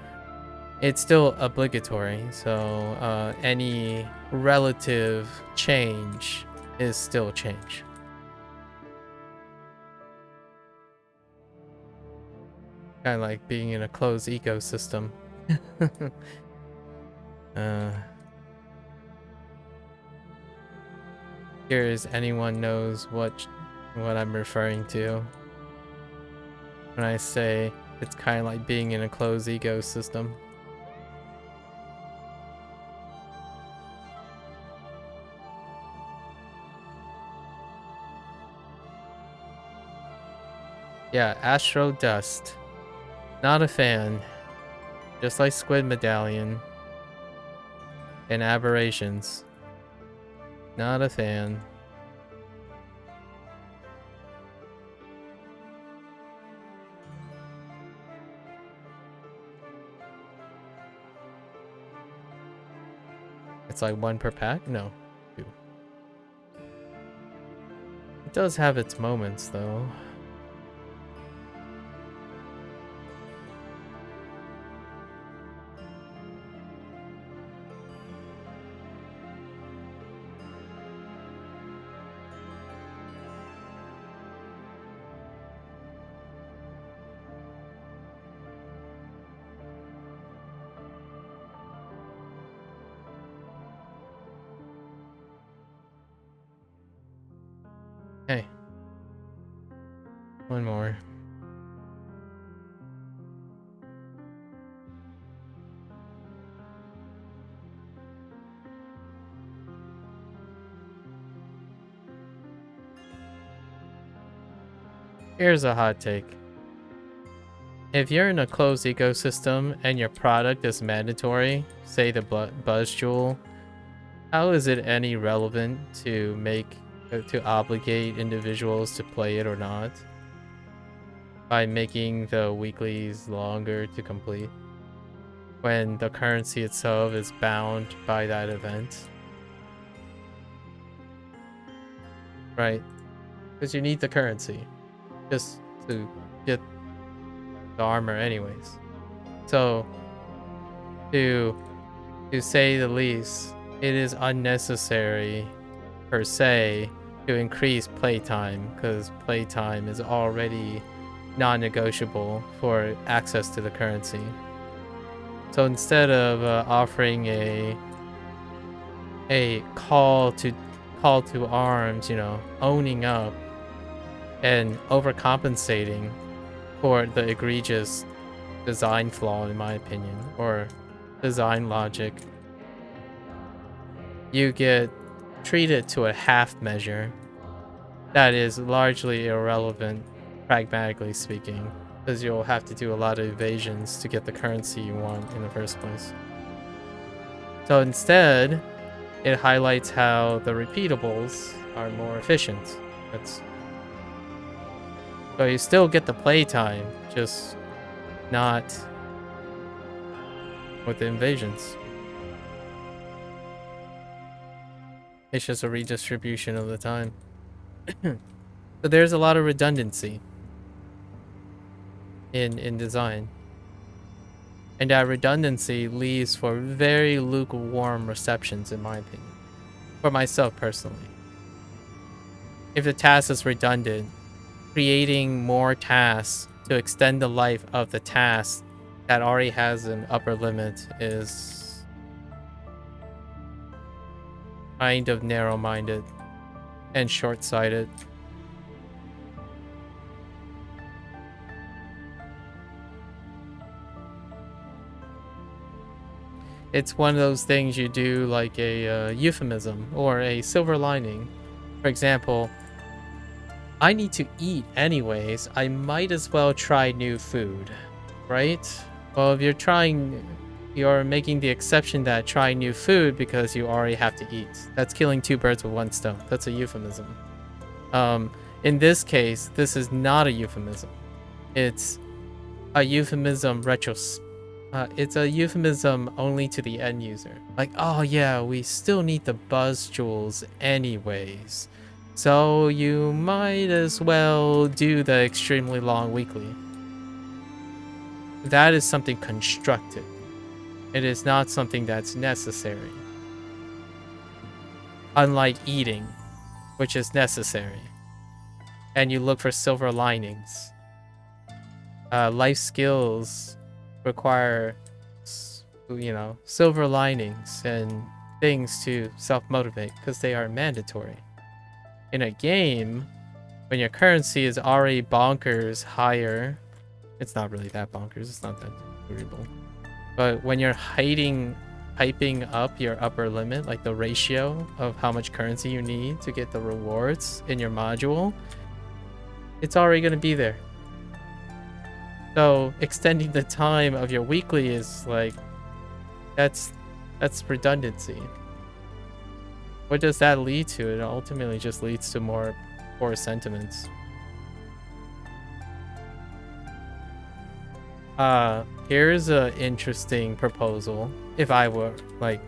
it's still obligatory. So any relative change is still change. Kind of like being in a closed ecosystem. Curious anyone knows what I'm referring to when I say it's kind of like being in a closed ecosystem. Yeah, Astro Dust. Not a fan. Just like Squid Medallion and Aberrations. Not a fan. It's like 1 per pack? No, 2. It does have its moments though. One more. Here's a hot take. If you're in a closed ecosystem and your product is mandatory, say the Buzz Jewel, how is it any relevant to obligate individuals to play it or not? By making the weeklies longer to complete, when the currency itself is bound by that event. Right? Because you need the currency just to get the armor anyways. So, to say the least, it is unnecessary per se to increase playtime, because playtime is already non-negotiable for access to the currency. So instead of offering a call to arms, you know, owning up and overcompensating for the egregious design flaw, in my opinion, or design logic, you get treated to a half measure that is largely irrelevant, pragmatically speaking, because you'll have to do a lot of evasions to get the currency you want in the first place. So instead, it highlights how the repeatables are more efficient. So you still get the playtime, just not with the invasions. It's just a redistribution of the time. So there's a lot of redundancy in design. And that redundancy leaves for very lukewarm receptions, in my opinion. For myself personally. If the task is redundant, creating more tasks to extend the life of the task that already has an upper limit is kind of narrow-minded and short-sighted. It's one of those things you do like a euphemism or a silver lining. For example, I need to eat anyways, I might as well try new food, right? Well, if you're making the exception that try new food because you already have to eat. That's killing two birds with one stone. That's a euphemism. In this case, this is not a euphemism. It's a euphemism it's a euphemism only to the end user. Like, oh yeah, we still need the buzz jewels anyways. So you might as well do the extremely long weekly. That is something constructed. It is not something that's necessary. Unlike eating, which is necessary. And you look for silver linings. Life skills require, you know, silver linings and things to self-motivate because they are mandatory. In a game, when your currency is already bonkers higher, it's not really that bonkers, it's not that variable. But when you're hyping up your upper limit, like the ratio of how much currency you need to get the rewards in your module, it's already going to be there. So extending the time of your weekly is like, that's redundancy. What does that lead to? It ultimately just leads to more poor sentiments. Here's an interesting proposal. If I were like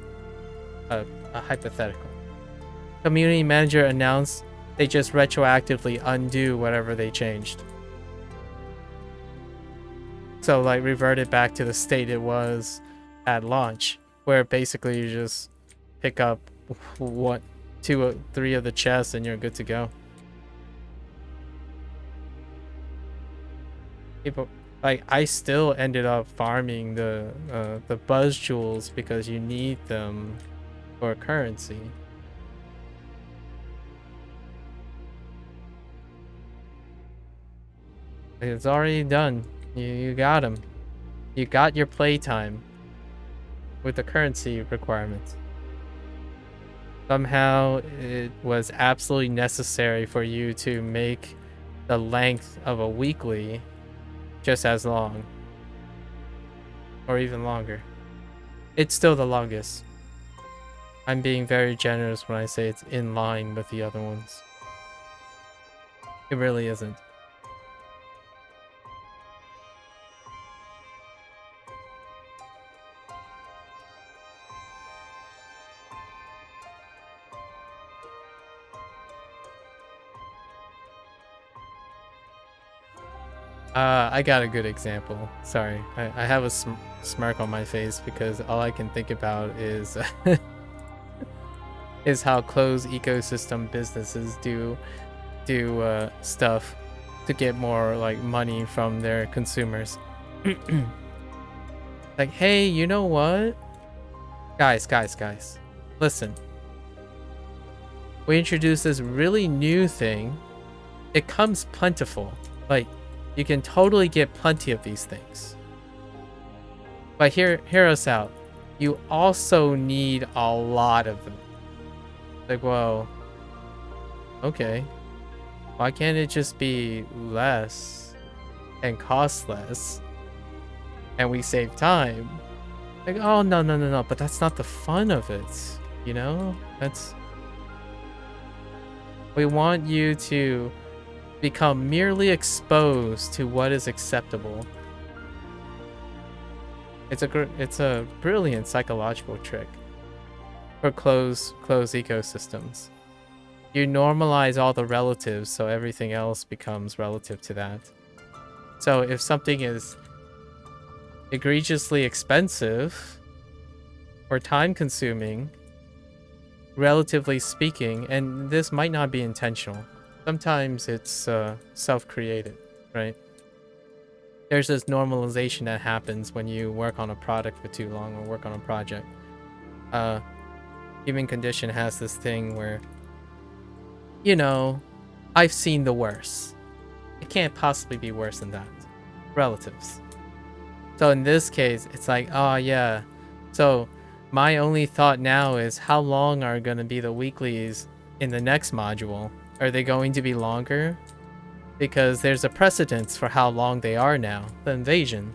a hypothetical. Community manager announced they just retroactively undo whatever they changed. So like reverted back to the state it was at launch, where basically you just pick up what 2 or 3 of the chests and you're good to go. People like, I still ended up farming the buzz jewels because you need them for currency. It's already done. You got him. You got your playtime with the currency requirements. Somehow it was absolutely necessary for you to make the length of a weekly just as long. Or even longer. It's still the longest. I'm being very generous when I say it's in line with the other ones. It really isn't. I got a good example. Sorry, I have a smirk on my face because all I can think about is is how closed ecosystem businesses do stuff to get more like money from their consumers. Like, hey, you know what? Guys, listen. We introduced this really new thing. It comes plentiful. Like, you can totally get plenty of these things. But hear us out. You also need a lot of them. Like, well, okay. Why can't it just be less and cost less and we save time? Like, oh, no. But that's not the fun of it, you know? We want you to become merely exposed to what is acceptable. It's a brilliant psychological trick for closed ecosystems. You normalize all the relatives, so everything else becomes relative to that. So if something is egregiously expensive or time-consuming, relatively speaking, and this might not be intentional. Sometimes it's self-created, right? There's this normalization that happens when you work on a product for too long or work on a project. Human condition has this thing where, you know, I've seen the worst. It can't possibly be worse than that. Relatives. So in this case, it's like, oh yeah. So my only thought now is how long are going to be the weeklies in the next module? Are they going to be longer? Because there's a precedence for how long they are now. The invasion.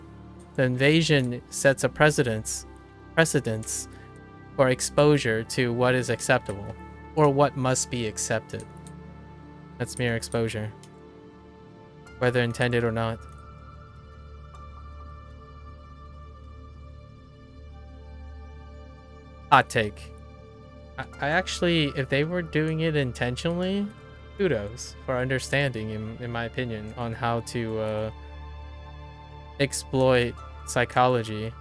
The invasion sets a precedence for exposure to what is acceptable or what must be accepted. That's mere exposure, whether intended or not. Hot take. I actually, if they were doing it intentionally, kudos for understanding, in my opinion, on how to exploit psychology.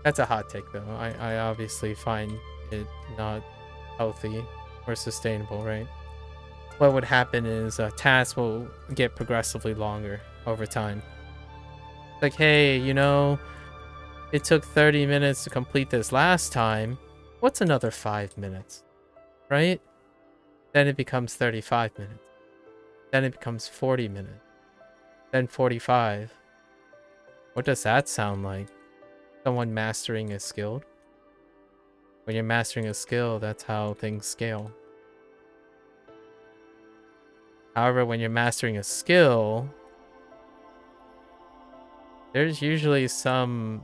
That's a hot take, though. I obviously find it not healthy or sustainable, right? What would happen is tasks will get progressively longer over time. Like, hey, you know, it took 30 minutes to complete this last time. What's another 5 minutes, right? Then it becomes 35 minutes. Then it becomes 40 minutes. Then 45. What does that sound like? Someone mastering a skill? When you're mastering a skill, that's how things scale. However, when you're mastering a skill, there's usually some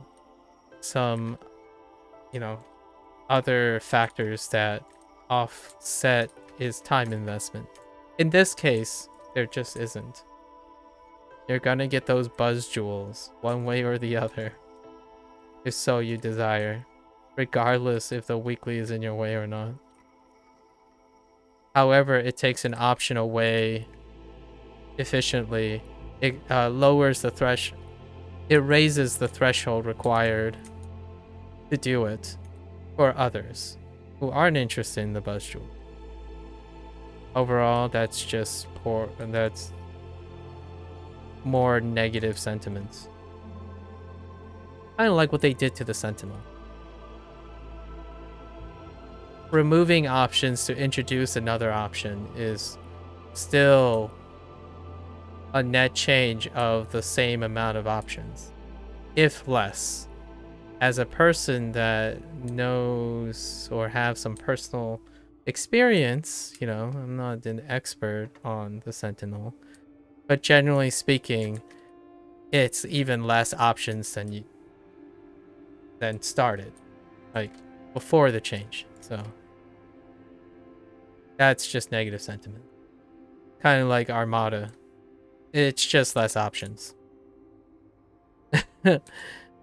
you know, other factors that offset is time investment. In this case, there just isn't. You're gonna get those buzz jewels one way or the other, if so you desire, regardless if the weekly is in your way or not. However, it takes an option away efficiently. It lowers the threshold. It raises the threshold required to do it for others who aren't interested in the buzz jewel. Overall, that's just poor, and that's more negative sentiments. I don't like what they did to the Sentinel. Removing options to introduce another option is still a net change of the same amount of options, if less. As a person that knows or have some personal experience, you know, I'm not an expert on the Sentinel, but generally speaking, it's even less options than started, like before the change. So that's just negative sentiment. Kind of like Armada. It's just less options.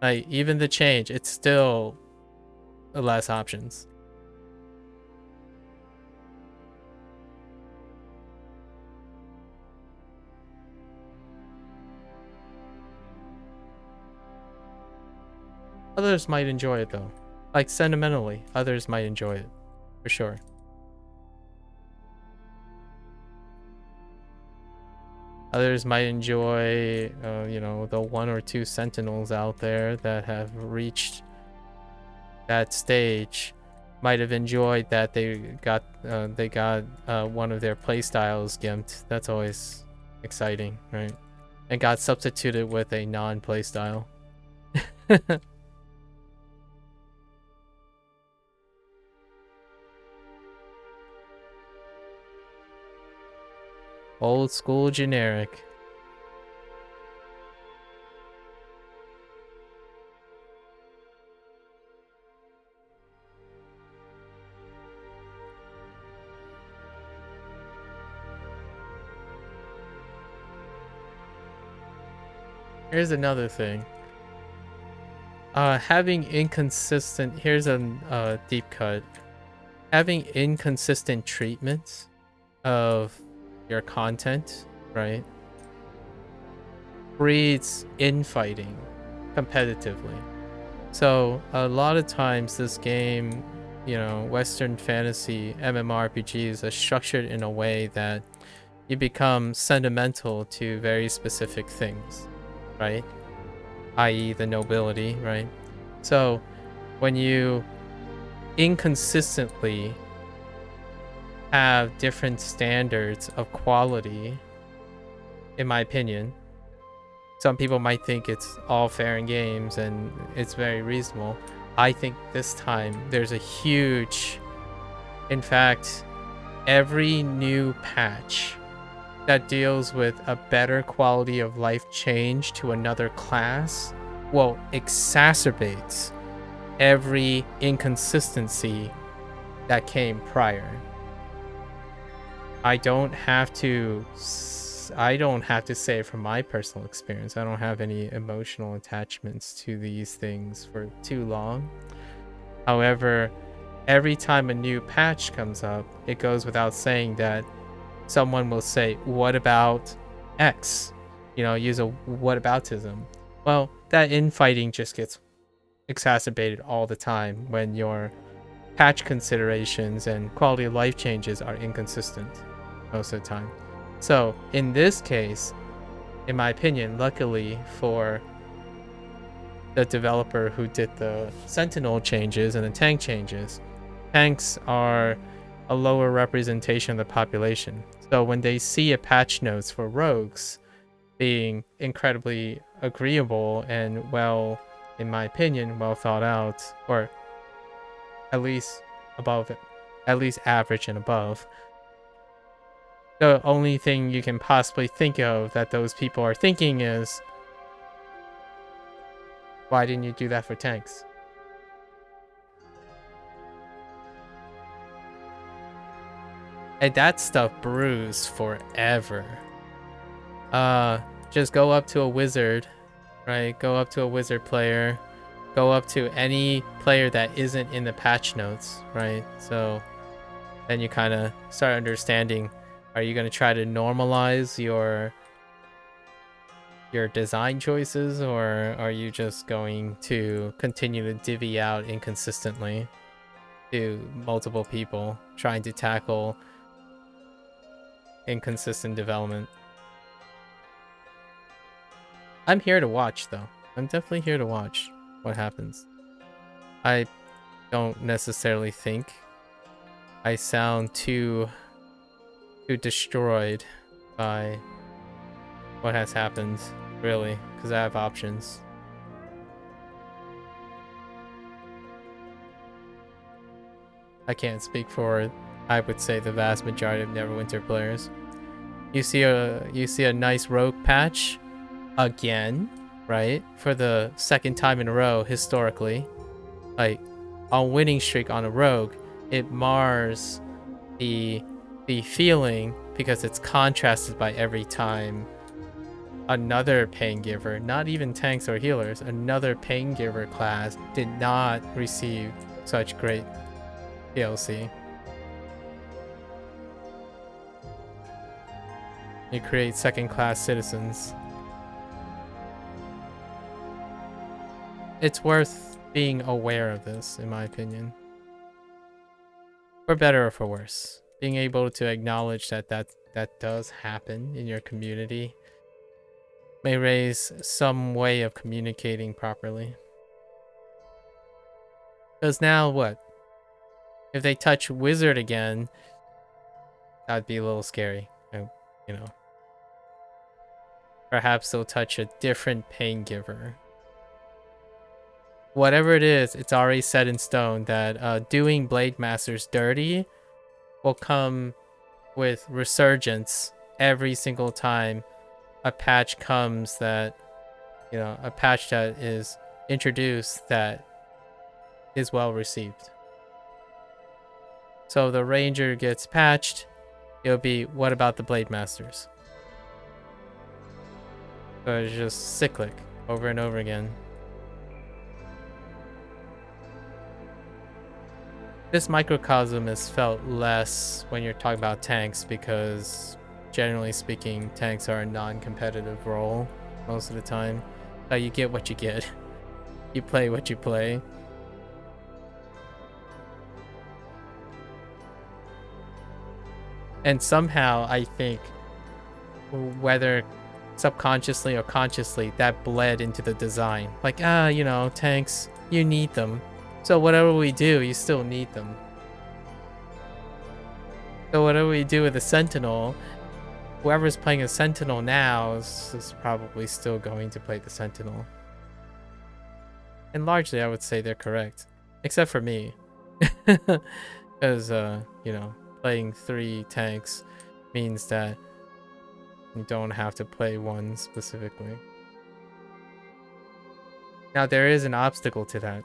Like even the change, it's still less options. Others might enjoy it though. Like sentimentally, others might enjoy it. For sure. Others might enjoy, you know, the 1 or 2 sentinels out there that have reached that stage. Might have enjoyed that they got one of their playstyles gimped. That's always exciting, right? And got substituted with a non-playstyle. Old school generic. Here's another thing. Having inconsistent... Here's a deep cut. Having inconsistent treatment of your content, right, breeds infighting competitively. So a lot of times this game, you know, Western fantasy MMORPGs are structured in a way that you become sentimental to very specific things, right? I.e. the nobility, right? So when you inconsistently have different standards of quality, in my opinion, some people might think it's all fair in games and it's very reasonable. I think this time there's a huge... In fact, every new patch that deals with a better quality of life change to another class, well, exacerbates every inconsistency that came prior. I don't have to say it from my personal experience. I don't have any emotional attachments to these things for too long. However, every time a new patch comes up, it goes without saying that someone will say, what about X? You know, use a whataboutism. Well, that infighting just gets exacerbated all the time when your patch considerations and quality of life changes are inconsistent most of the time. So in this case, in my opinion, luckily for the developer who did the Sentinel changes and the tank changes, tanks are a lower representation of the population. So when they see a patch notes for rogues being incredibly agreeable and well, in my opinion, well thought out, or at least above it, at least average and above, the only thing you can possibly think of that those people are thinking is, why didn't you do that for tanks? And that stuff brews forever. Just go up to a wizard, right? Go up to a wizard player. Go up to any player that isn't in the patch notes, right? So then you kind of start understanding, are you going to try to normalize your design choices, or are you just going to continue to divvy out inconsistently to multiple people trying to tackle inconsistent development? I'm here to watch, though. I'm definitely here to watch what happens. I don't necessarily think I sound too destroyed by what has happened, really, because I have options. I can't speak for, I would say, the vast majority of Neverwinter players. You see a nice rogue patch again, right? For the second time in a row historically. Like on winning streak on a rogue, it mars the feeling because it's contrasted by every time another pain giver, not even tanks or healers, another pain giver class did not receive such great DLC. It creates second-class citizens. It's worth being aware of this, in my opinion. For better or for worse. Being able to acknowledge that does happen in your community may raise some way of communicating properly. Because now what? If they touch Wizard again, that'd be a little scary. You know. Perhaps they'll touch a different pain giver. Whatever it is, it's already set in stone that doing Blade Masters dirty will come with resurgence every single time a patch comes that, a patch that is introduced that is well received. So the Ranger gets patched, it'll be, what about the Blade Masters? So it's just cyclic over and over again. This microcosm is felt less when you're talking about tanks because, generally speaking, tanks are a non-competitive role most of the time. You get what you get. You play what you play. And somehow, I think, whether subconsciously or consciously, that bled into the design. Like, tanks, you need them. So whatever we do, you still need them. So whatever we do with the Sentinel, whoever's playing a Sentinel now is probably still going to play the Sentinel. And largely, I would say they're correct. Except for me. Because, playing 3 tanks means that you don't have to play one specifically. Now, there is an obstacle to that.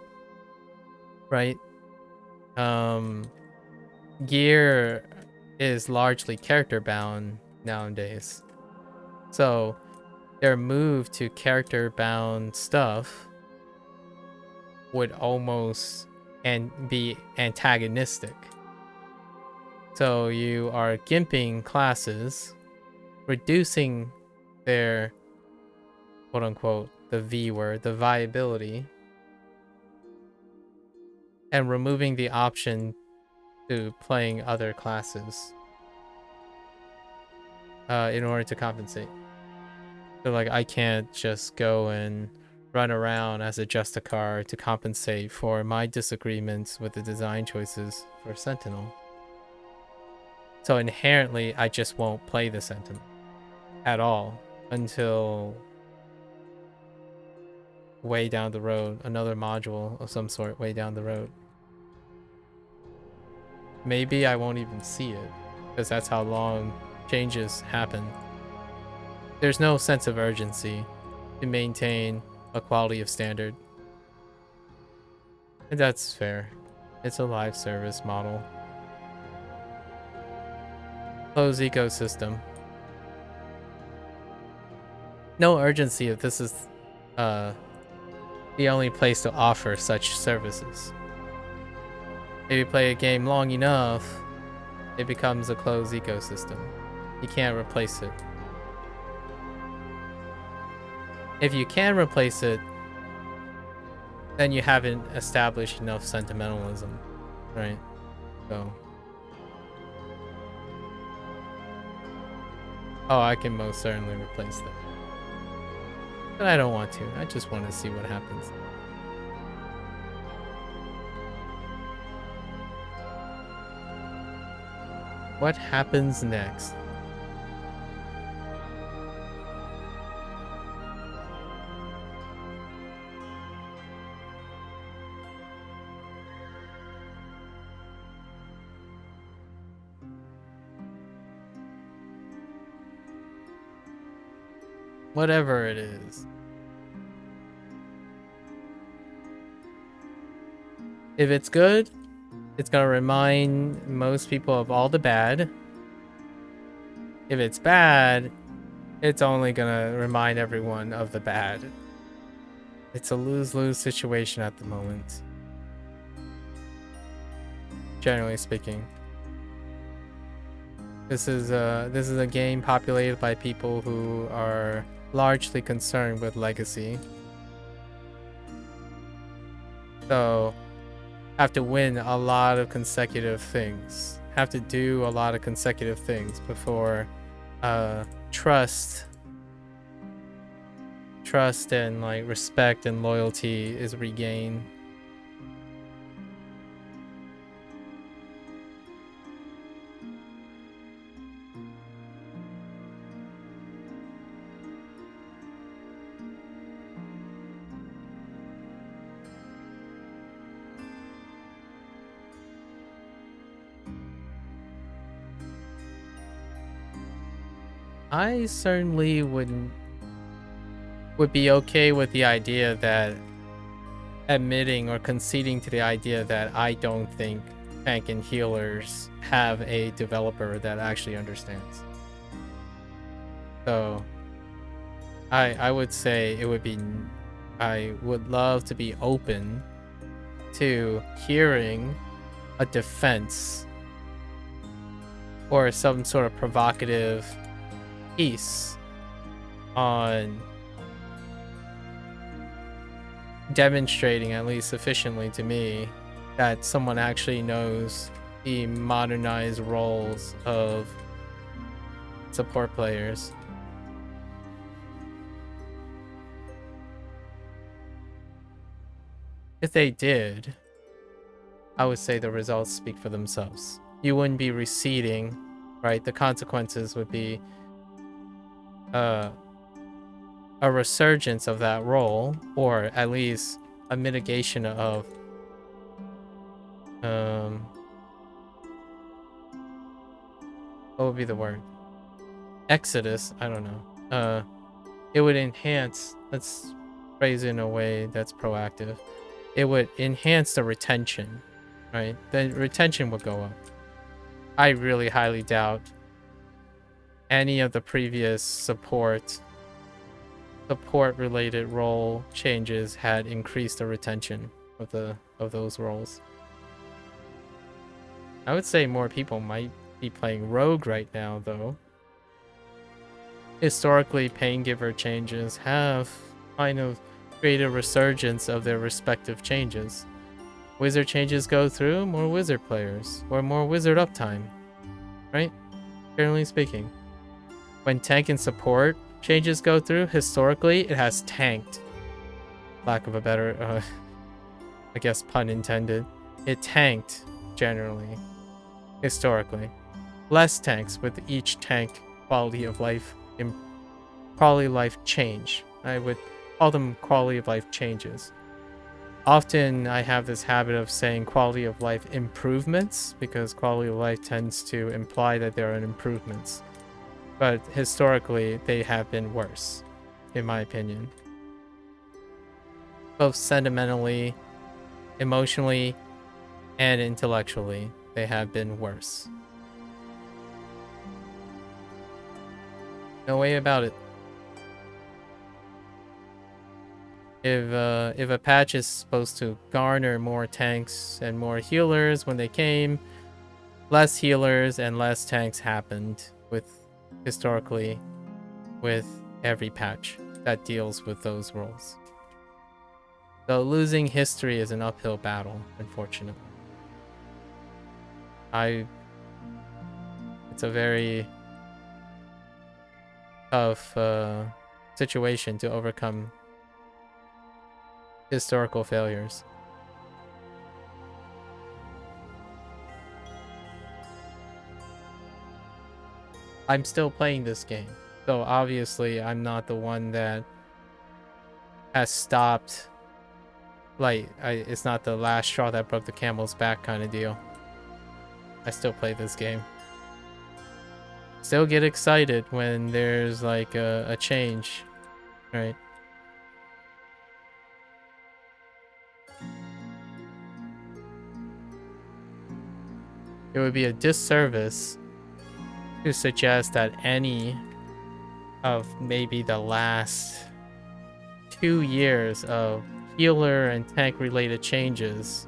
Right? Gear is largely character bound nowadays. So their move to character bound stuff would almost be antagonistic. So you are gimping classes, reducing their quote unquote the V word, the viability, and removing the option to playing other classes in order to compensate. So like I can't just go and run around as a Justicar to compensate for my disagreements with the design choices for Sentinel. So inherently I just won't play the Sentinel at all until way down the road, another module of some sort way down the road. Maybe I won't even see it, because that's how long changes happen. There's no sense of urgency to maintain a quality of standard. And that's fair. It's a live service model. Closed ecosystem. No urgency if this is the only place to offer such services. If you play a game long enough, it becomes a closed ecosystem. You can't replace it. If you can replace it, then you haven't established enough sentimentalism, right? So, I can most certainly replace that. But I don't want to. I just want to see what happens. What happens next? Whatever it is. If it's good, it's gonna remind most people of all the bad. If it's bad, it's only gonna remind everyone of the bad. It's a lose-lose situation at the moment, generally speaking. This is a game populated by people who are largely concerned with legacy. So, have to win a lot of consecutive things. Have to do a lot of consecutive things before trust and like respect and loyalty is regained. I certainly would be okay with the idea that admitting or conceding to the idea that I don't think tank and healers have a developer that actually understands. So I would say it would be, I would love to be open to hearing a defense or some sort of provocative piece on demonstrating, at least sufficiently to me, that someone actually knows the modernized roles of support players. If they did, I would say the results speak for themselves. You wouldn't be receding, right? The consequences would be a resurgence of that role, or at least a mitigation of what would be the word? Exodus? I don't know. It would enhance, let's phrase it in a way that's proactive. It would enhance the retention, right? The retention would go up. I really highly doubt any of the previous support related role changes had increased the retention of those roles. I would say more people might be playing rogue right now, though. Historically, Paingiver changes have kind of created a resurgence of their respective changes. Wizard changes go through, more wizard players, or more wizard uptime, right? Generally speaking. When tank and support changes go through, historically, it has tanked. Lack of a better, I guess pun intended. It tanked, generally, historically. Less tanks with each tank quality of life change. I would call them quality of life changes. Often I have this habit of saying quality of life improvements because quality of life tends to imply that there are improvements. But historically, they have been worse, in my opinion. Both sentimentally, emotionally, and intellectually, they have been worse. No way about it. If a patch is supposed to garner more tanks and more healers when they came, less healers and less tanks happened historically with every patch that deals with those roles. So losing history is an uphill battle, unfortunately. It's a very tough situation to overcome historical failures. I'm still playing this game, so obviously I'm not the one that has stopped. Like, it's not the last straw that broke the camel's back kind of deal. I still play this game. Still get excited when there's like a change Right. It would be a disservice to suggest that any of maybe the last 2 years of healer and tank related changes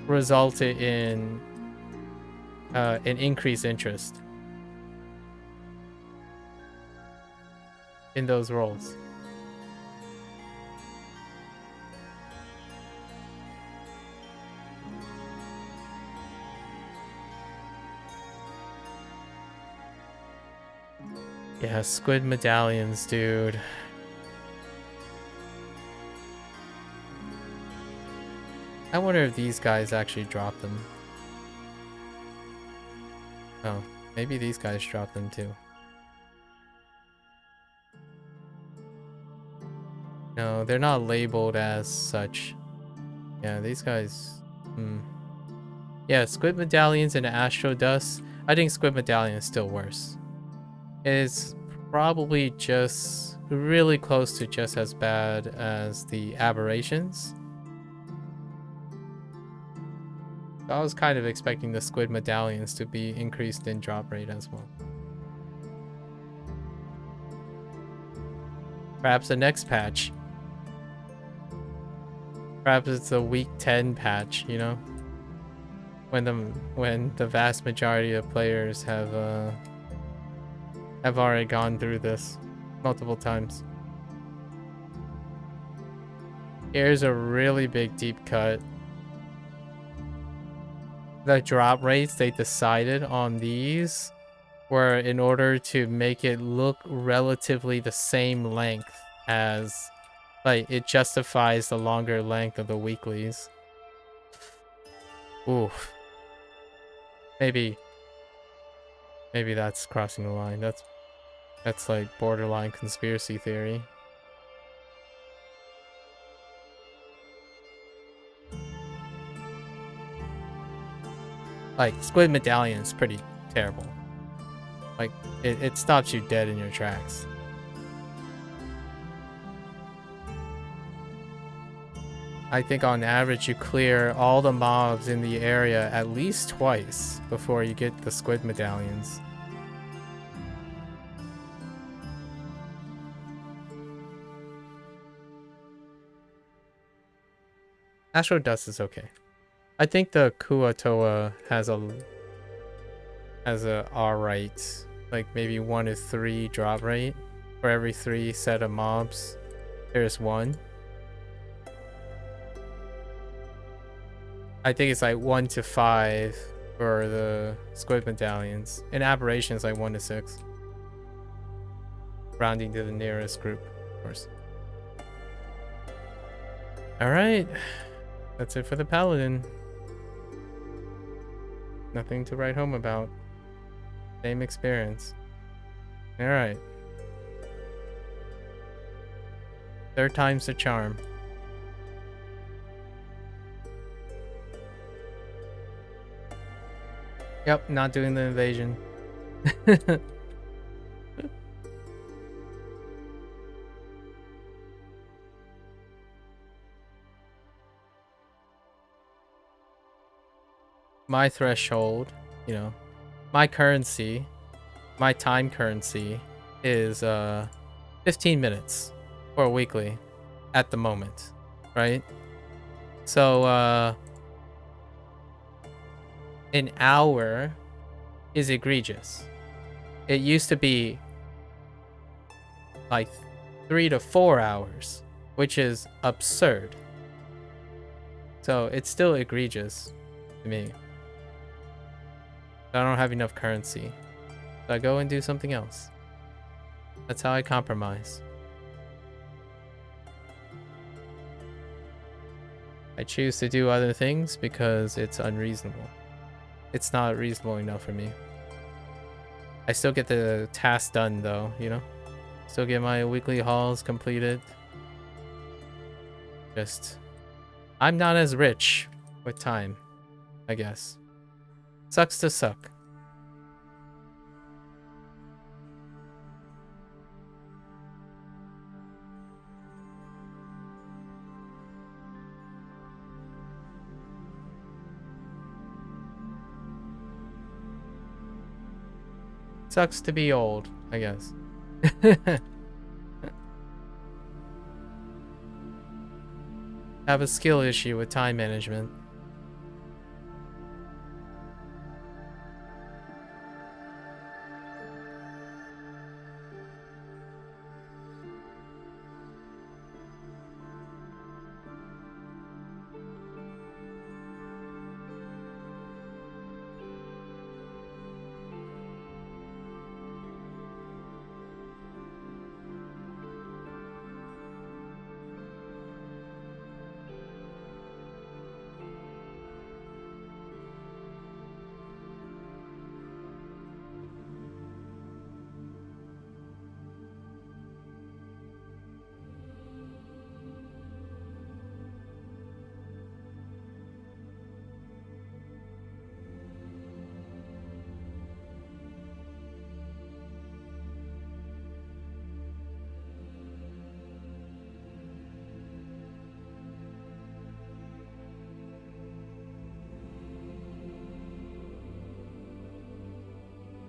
resulted in an increased interest in those roles. Yeah, squid medallions, dude. I wonder if these guys actually drop them. Oh, maybe these guys drop them too. No, they're not labeled as such. Yeah, these guys... Yeah, squid medallions and astro dust. I think squid medallion is still worse. It's probably just really close to just as bad as the aberrations. I was kind of expecting the squid medallions to be increased in drop rate as well. Perhaps the next patch. Perhaps it's a week 10 patch, you know? When the vast majority of players have already gone through this multiple times. Here's a really big deep cut. The drop rates they decided on these were in order to make it look relatively the same length as, like, it justifies the longer length of the weeklies. Oof. Maybe that's crossing the line. That's like borderline conspiracy theory. Like, squid medallion is pretty terrible. Like, it stops you dead in your tracks. I think on average you clear all the mobs in the area at least twice before you get the squid medallions. Astro Dust is okay. I think the Kuatoa has a alright, like maybe 1 to 3 drop rate. For every 3 set of mobs, there's 1. I think it's like 1 to 5 for the squid medallions. And aberrations like 1 to 6. Rounding to the nearest group, of course. Alright. That's it for the paladin. Nothing to write home about. Same experience. Alright. 3rd time's the charm. Yep, not doing the invasion. My threshold, you know, my currency, my time currency is 15 minutes for a weekly at the moment, right? So an hour is egregious. It used to be like 3 to 4 hours, which is absurd. So it's still egregious to me. I don't have enough currency. So I go and do something else. That's how I compromise. I choose to do other things because it's unreasonable. It's not reasonable enough for me. I still get the task done though, you know? Still get my weekly hauls completed. Just, I'm not as rich with time, I guess. Sucks to suck. Sucks to be old, I guess. Have a skill issue with time management.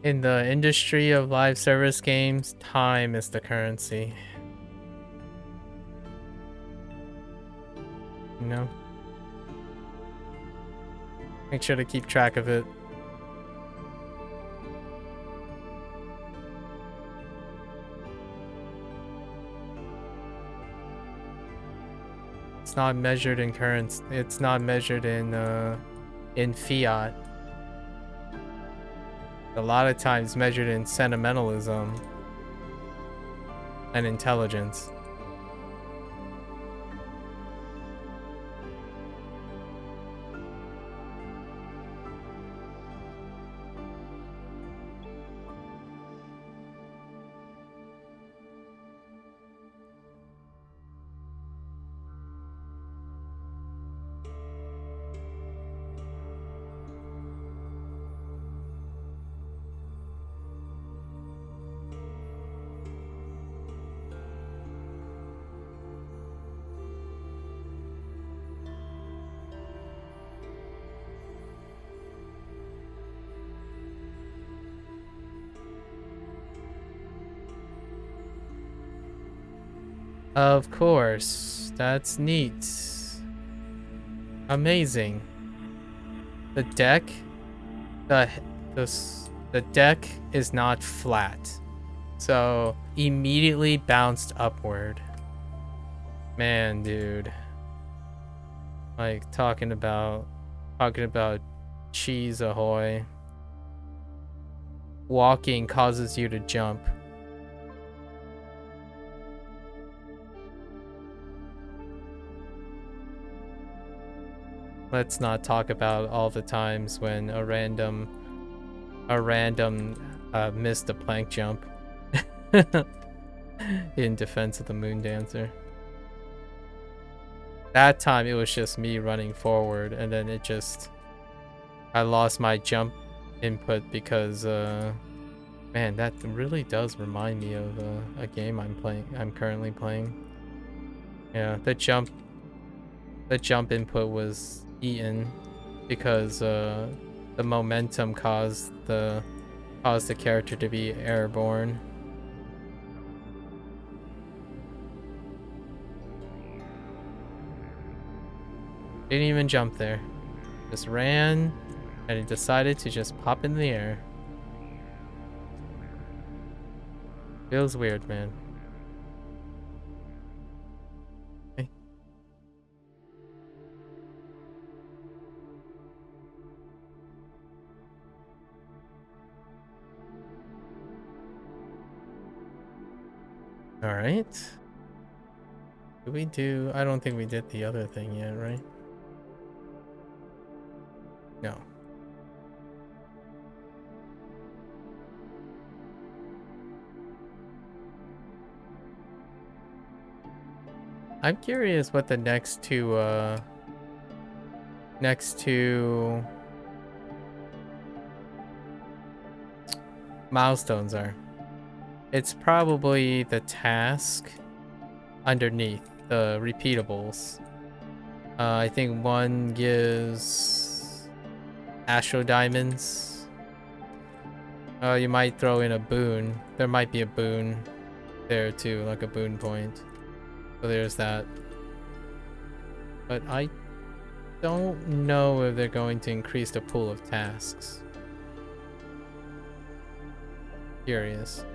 In the industry of live service games, time is the currency. You know? Make sure to keep track of it. It's not measured in currency. It's not measured in fiat. A lot of times measured in sentimentalism and intelligence. Of course, that's neat. Amazing. The deck, the deck is not flat, so immediately bounced upward. Man, dude, like talking about cheese ahoy. Walking causes you to jump. Let's not talk about all the times when a random missed a plank jump in defense of the Moon Dancer. That time it was just me running forward, and then I lost my jump input because man, that really does remind me of a game I'm currently playing. Yeah, the jump input was eaten because the momentum caused the character to be airborne. Didn't even jump there. Just ran and it decided to just pop in the air. Feels weird, man. Okay. All right. Did we do? I don't think we did the other thing yet, right? No. I'm curious what the next two milestones are. It's probably the task underneath the repeatables. I think one gives Astro Diamonds. You might throw in a boon. There might be a boon there too, like a boon point. So there's that. But I don't know if they're going to increase the pool of tasks. Curious.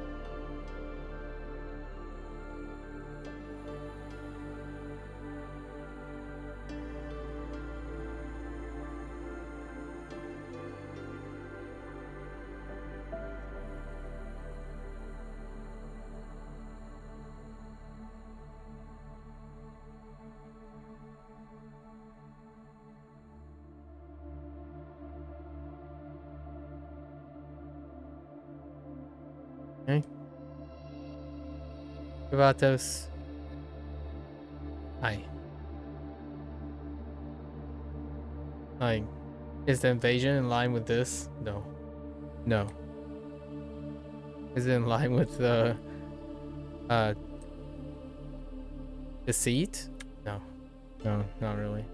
Okay. Vatos. Hi. Like, is the invasion in line with this? No. No. Is it in line with the deceit? No. No, not really.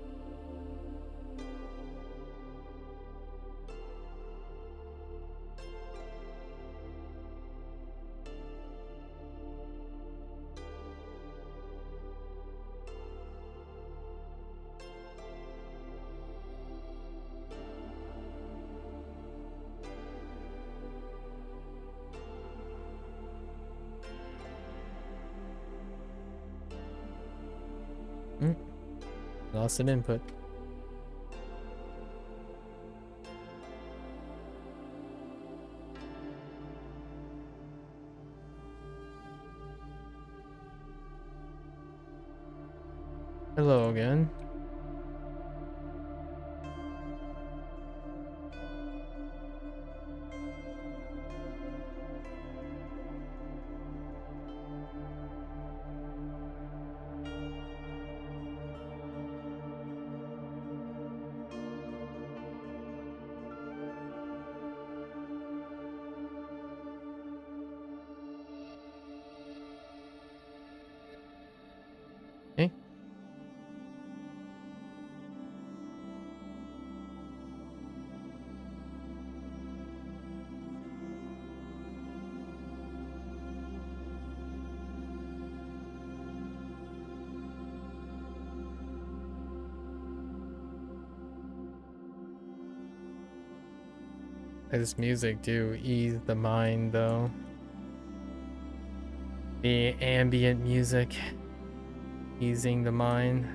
Lost an input. Hello again. Okay. This music do ease the mind though. The ambient music easing the mind.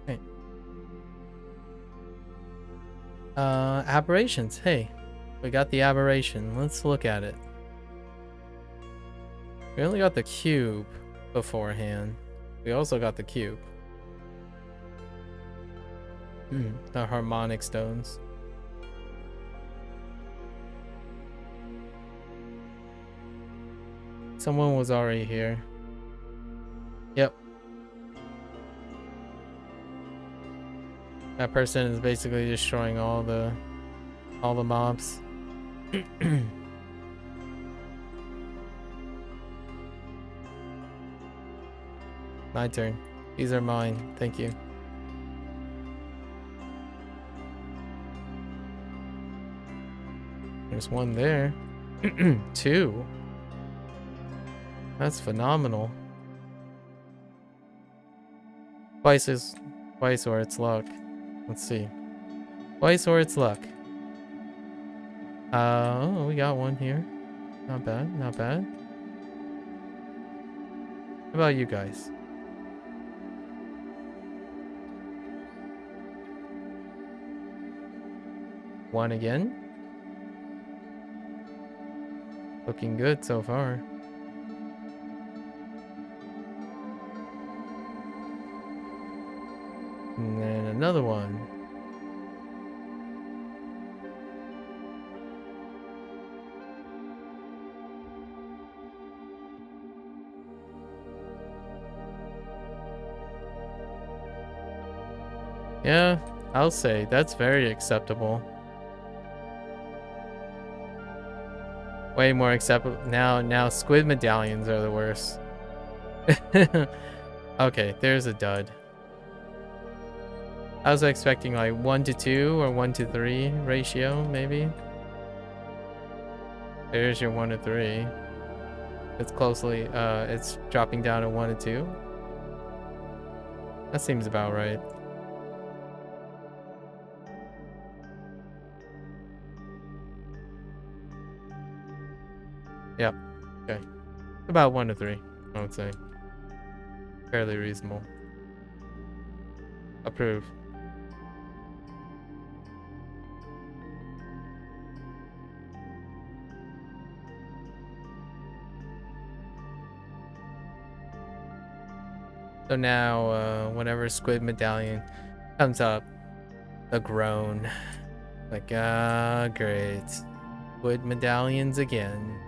Okay. Aberrations. Hey, we got the aberration. Let's look at it. We only got the cube beforehand. We also got the cube. The harmonic stones. Someone was already here. Yep. That person is basically destroying all the mobs. My turn. These are mine. Thank you. There's one there. Two. That's phenomenal. Twice or it's luck. Let's see. Twice or it's luck. Oh, we got one here. Not bad, not bad. How about you guys? One again. Looking good so far. And then another one. Yeah, I'll say that's very acceptable. Way more acceptable. Now squid medallions are the worst. Okay, there's a dud. I was expecting like 1 to 2 or 1 to 3 ratio, maybe. There's your 1 to 3. It's closely, it's dropping down to 1 to 2. That seems about right. Yep. Okay. About 1 to 3, I would say. Fairly reasonable. Approve. So now, whenever Squid Medallion comes up, the groan. Like, great. Squid Medallions again.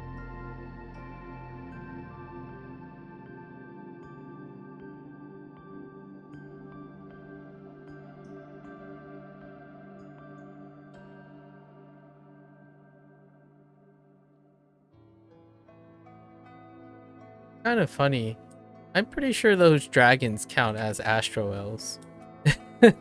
Kind of funny. I'm pretty sure those dragons count as Astro Elves. Is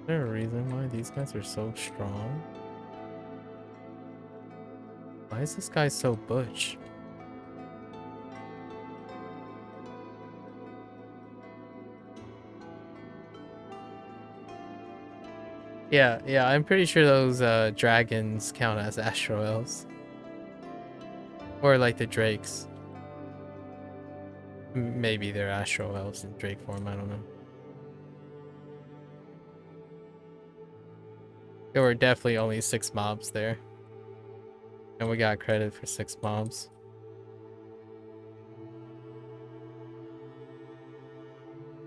there a reason why these guys are so strong? Why is this guy so butch? Yeah, I'm pretty sure those dragons count as Astro Elves. Or like the drakes. Maybe they're Astro Elves in Drake form, I don't know. There were definitely only 6 mobs there. And we got credit for 6 mobs.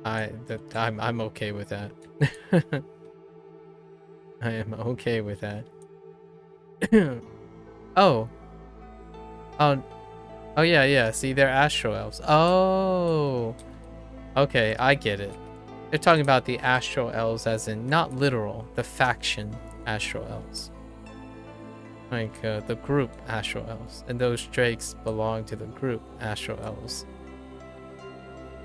I'm okay with that. I am okay with that. Oh. Oh yeah. See, they're Astro Elves. Oh. Okay, I get it. They're talking about the Astro Elves as in not literal, the faction Astro Elves. Like the group Astro Elves. And those drakes belong to the group Astro Elves.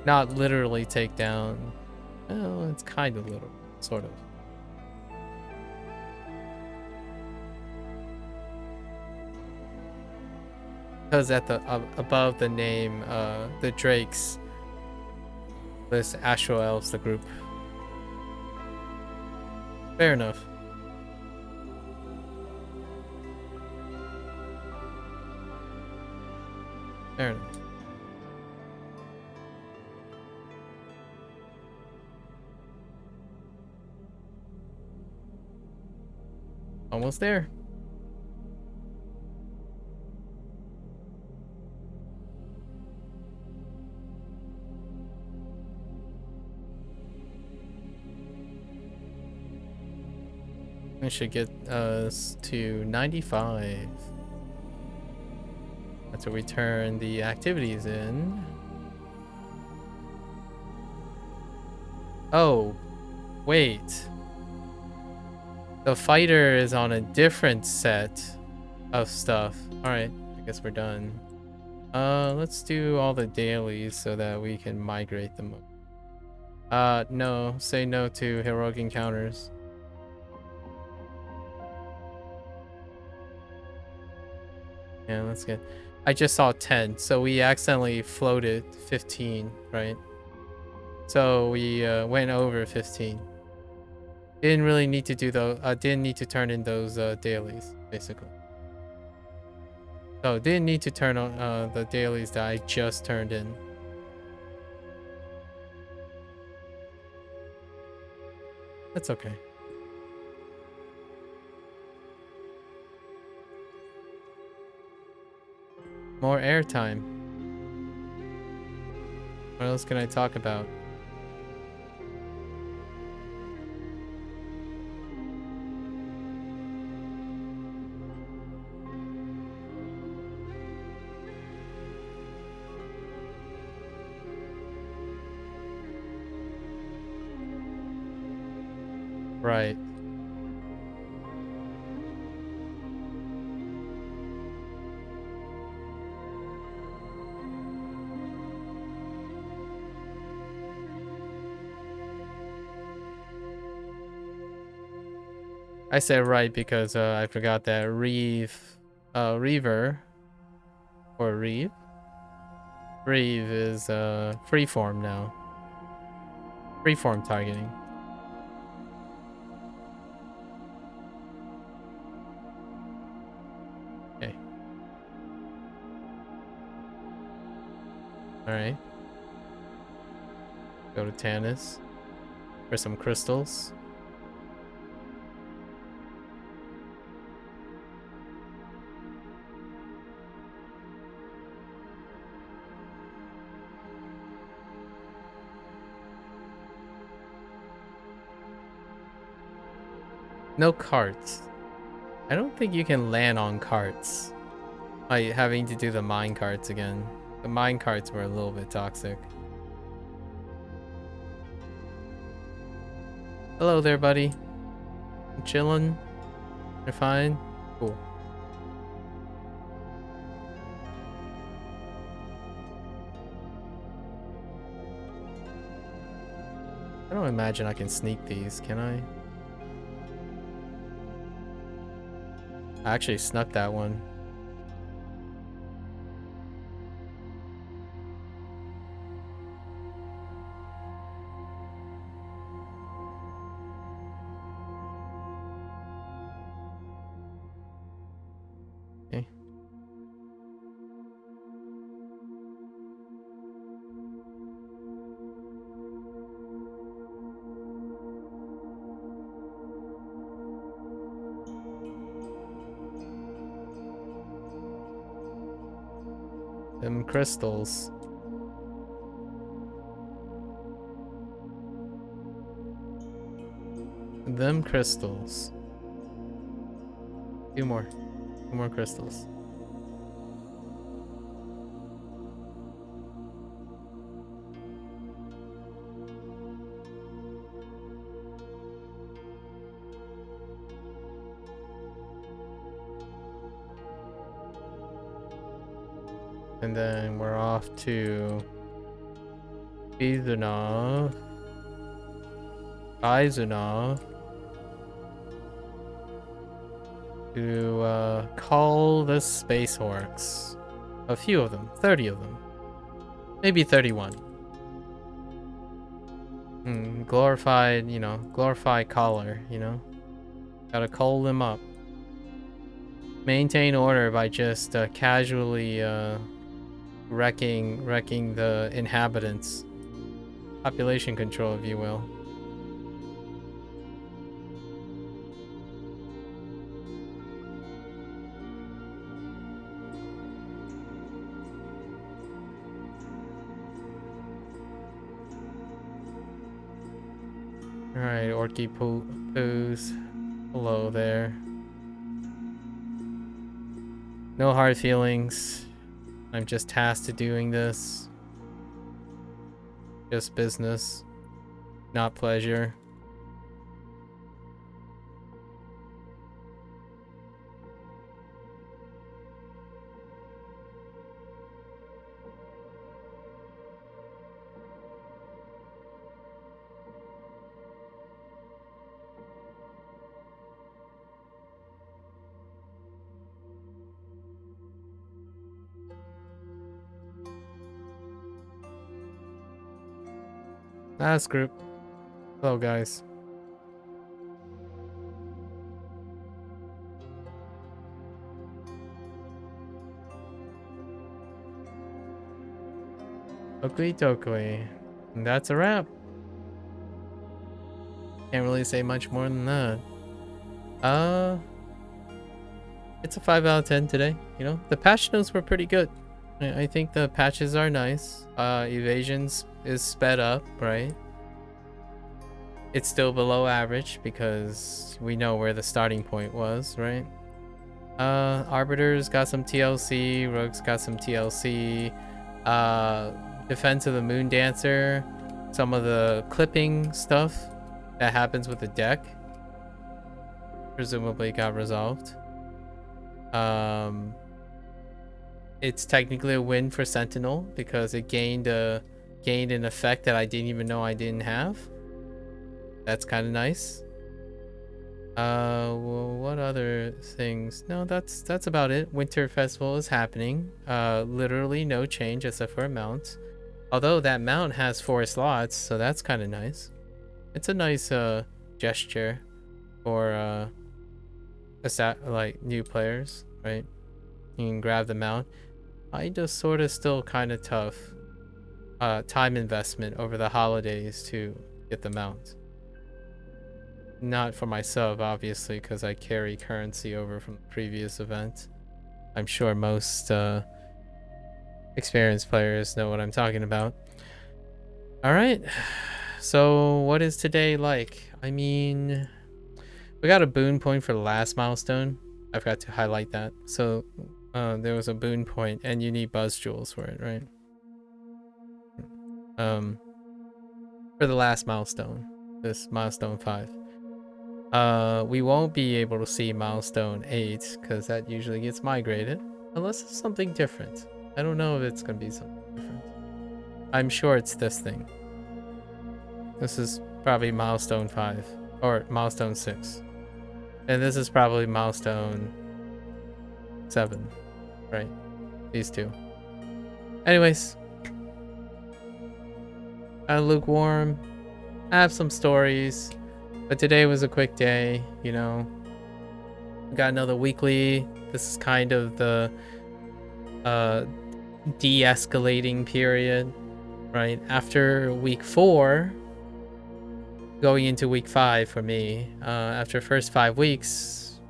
Not literally take down. Well, it's kind of literal, sort of. Because at the above the name, the drakes, this Astro Elves, the group. Fair enough. Fair enough. Almost there. We should get us to 95. That's where we turn the activities in. Oh, wait. The fighter is on a different set of stuff. Alright, I guess we're done. Let's do all the dailies so that we can migrate them. No. Say no to heroic encounters. Yeah, that's good. I just saw 10, so we accidentally floated 15, right? So we went over 15. Didn't really need to do those. Didn't need to turn in those dailies, basically. So didn't need to turn on the dailies that I just turned in. That's okay. More airtime. What else can I talk about? Right. I said right because I forgot that Reaver or Reeve is freeform now. Freeform targeting. Okay. All right. Go to Tannis for some crystals. No carts. I don't think you can land on carts. Like having to do the mine carts again. The mine carts were a little bit toxic. Hello there, buddy. I'm chilling. You're fine? Cool. I don't imagine I can sneak these, can I? I actually snuck that one. Okay. Them crystals. Them crystals. Two more. Two more crystals. And then we're off to Izunov. To call the space orcs. A few of them, 30 of them. Maybe 31. Glorified, you know, glorified caller, you know? Gotta call them up. Maintain order by just casually wrecking the inhabitants. Population control, if you will. Alright, Orky Poos. Hello there. No hard feelings. I'm just tasked to doing this. Just business, not pleasure. Last group. Hello, guys. Oakley Dokley. And that's a wrap. Can't really say much more than that. It's a 5 out of 10 today. You know, the patch notes were pretty good. I think the patches are nice. Evasions is sped up, right? It's still below average because we know where the starting point was, right? Arbiter's got some TLC, Rogue's got some TLC, Defense of the Moon Dancer, some of the clipping stuff that happens with the deck presumably got resolved. It's technically a win for Sentinel because it gained an effect that I didn't even know I didn't have. That's kind of nice. Well, what other things? No, that's about it. Winter Festival is happening. Literally no change except for a mount. Although that mount has 4 slots, so that's kind of nice. It's a nice gesture for like new players, right? You can grab the mount. I just sort of still kind of tough time investment over the holidays to get the mount. Not for my sub, obviously, because I carry currency over from the previous event. I'm sure most experienced players know what I'm talking about. All right. So what is today like? I mean, we got a boon point for the last milestone. I forgot to highlight that. So there was a boon point and you need buzz jewels for it, right? For the last milestone, this milestone 5. We won't be able to see milestone 8 because that usually gets migrated unless it's something different. I don't know if it's gonna be something different. I'm sure it's this thing. This is probably milestone 5 or milestone 6. And this is probably milestone 7, right? These two. Anyways, lukewarm. I have some stories, but today was a quick day, you know. Got another weekly. This is kind of the de-escalating period, right? After week 4, going into week 5 for me, after first 5 weeks,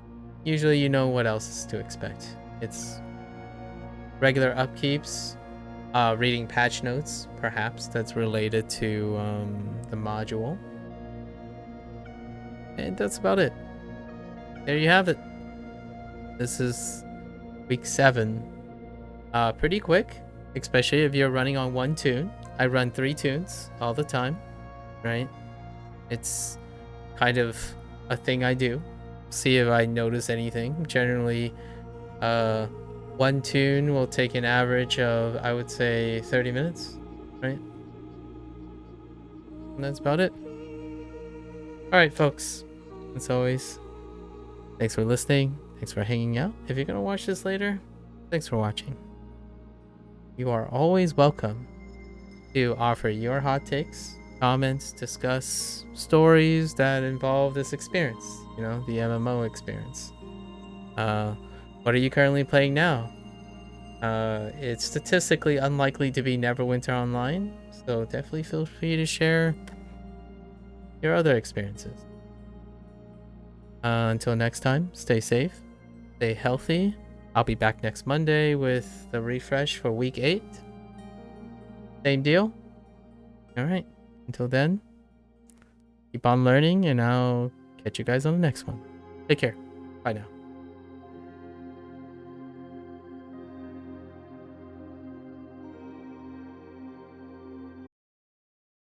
usually you know what else is to expect. It's regular upkeeps, reading patch notes, perhaps that's related to the module, and that's about it. There you have it. This is week 7. Pretty quick, especially if you're running on 1 toon. I run 3 toons all the time, right? It's kind of a thing I do. See if I notice anything. Generally, 1 toon will take an average of, I would say, 30 minutes, right? And that's about it. Alright, folks. As always, thanks for listening. Thanks for hanging out. If you're going to watch this later, thanks for watching. You are always welcome to offer your hot takes, comments, discuss stories that involve this experience, you know, the MMO experience. What are you currently playing now? It's statistically unlikely to be Neverwinter Online, so definitely feel free to share your other experiences. Until next time, stay safe, stay healthy. I'll be back next Monday with the refresh for week 8. Same deal. All right. Until then, keep on learning, and I'll catch you guys on the next one. Take care. Bye now.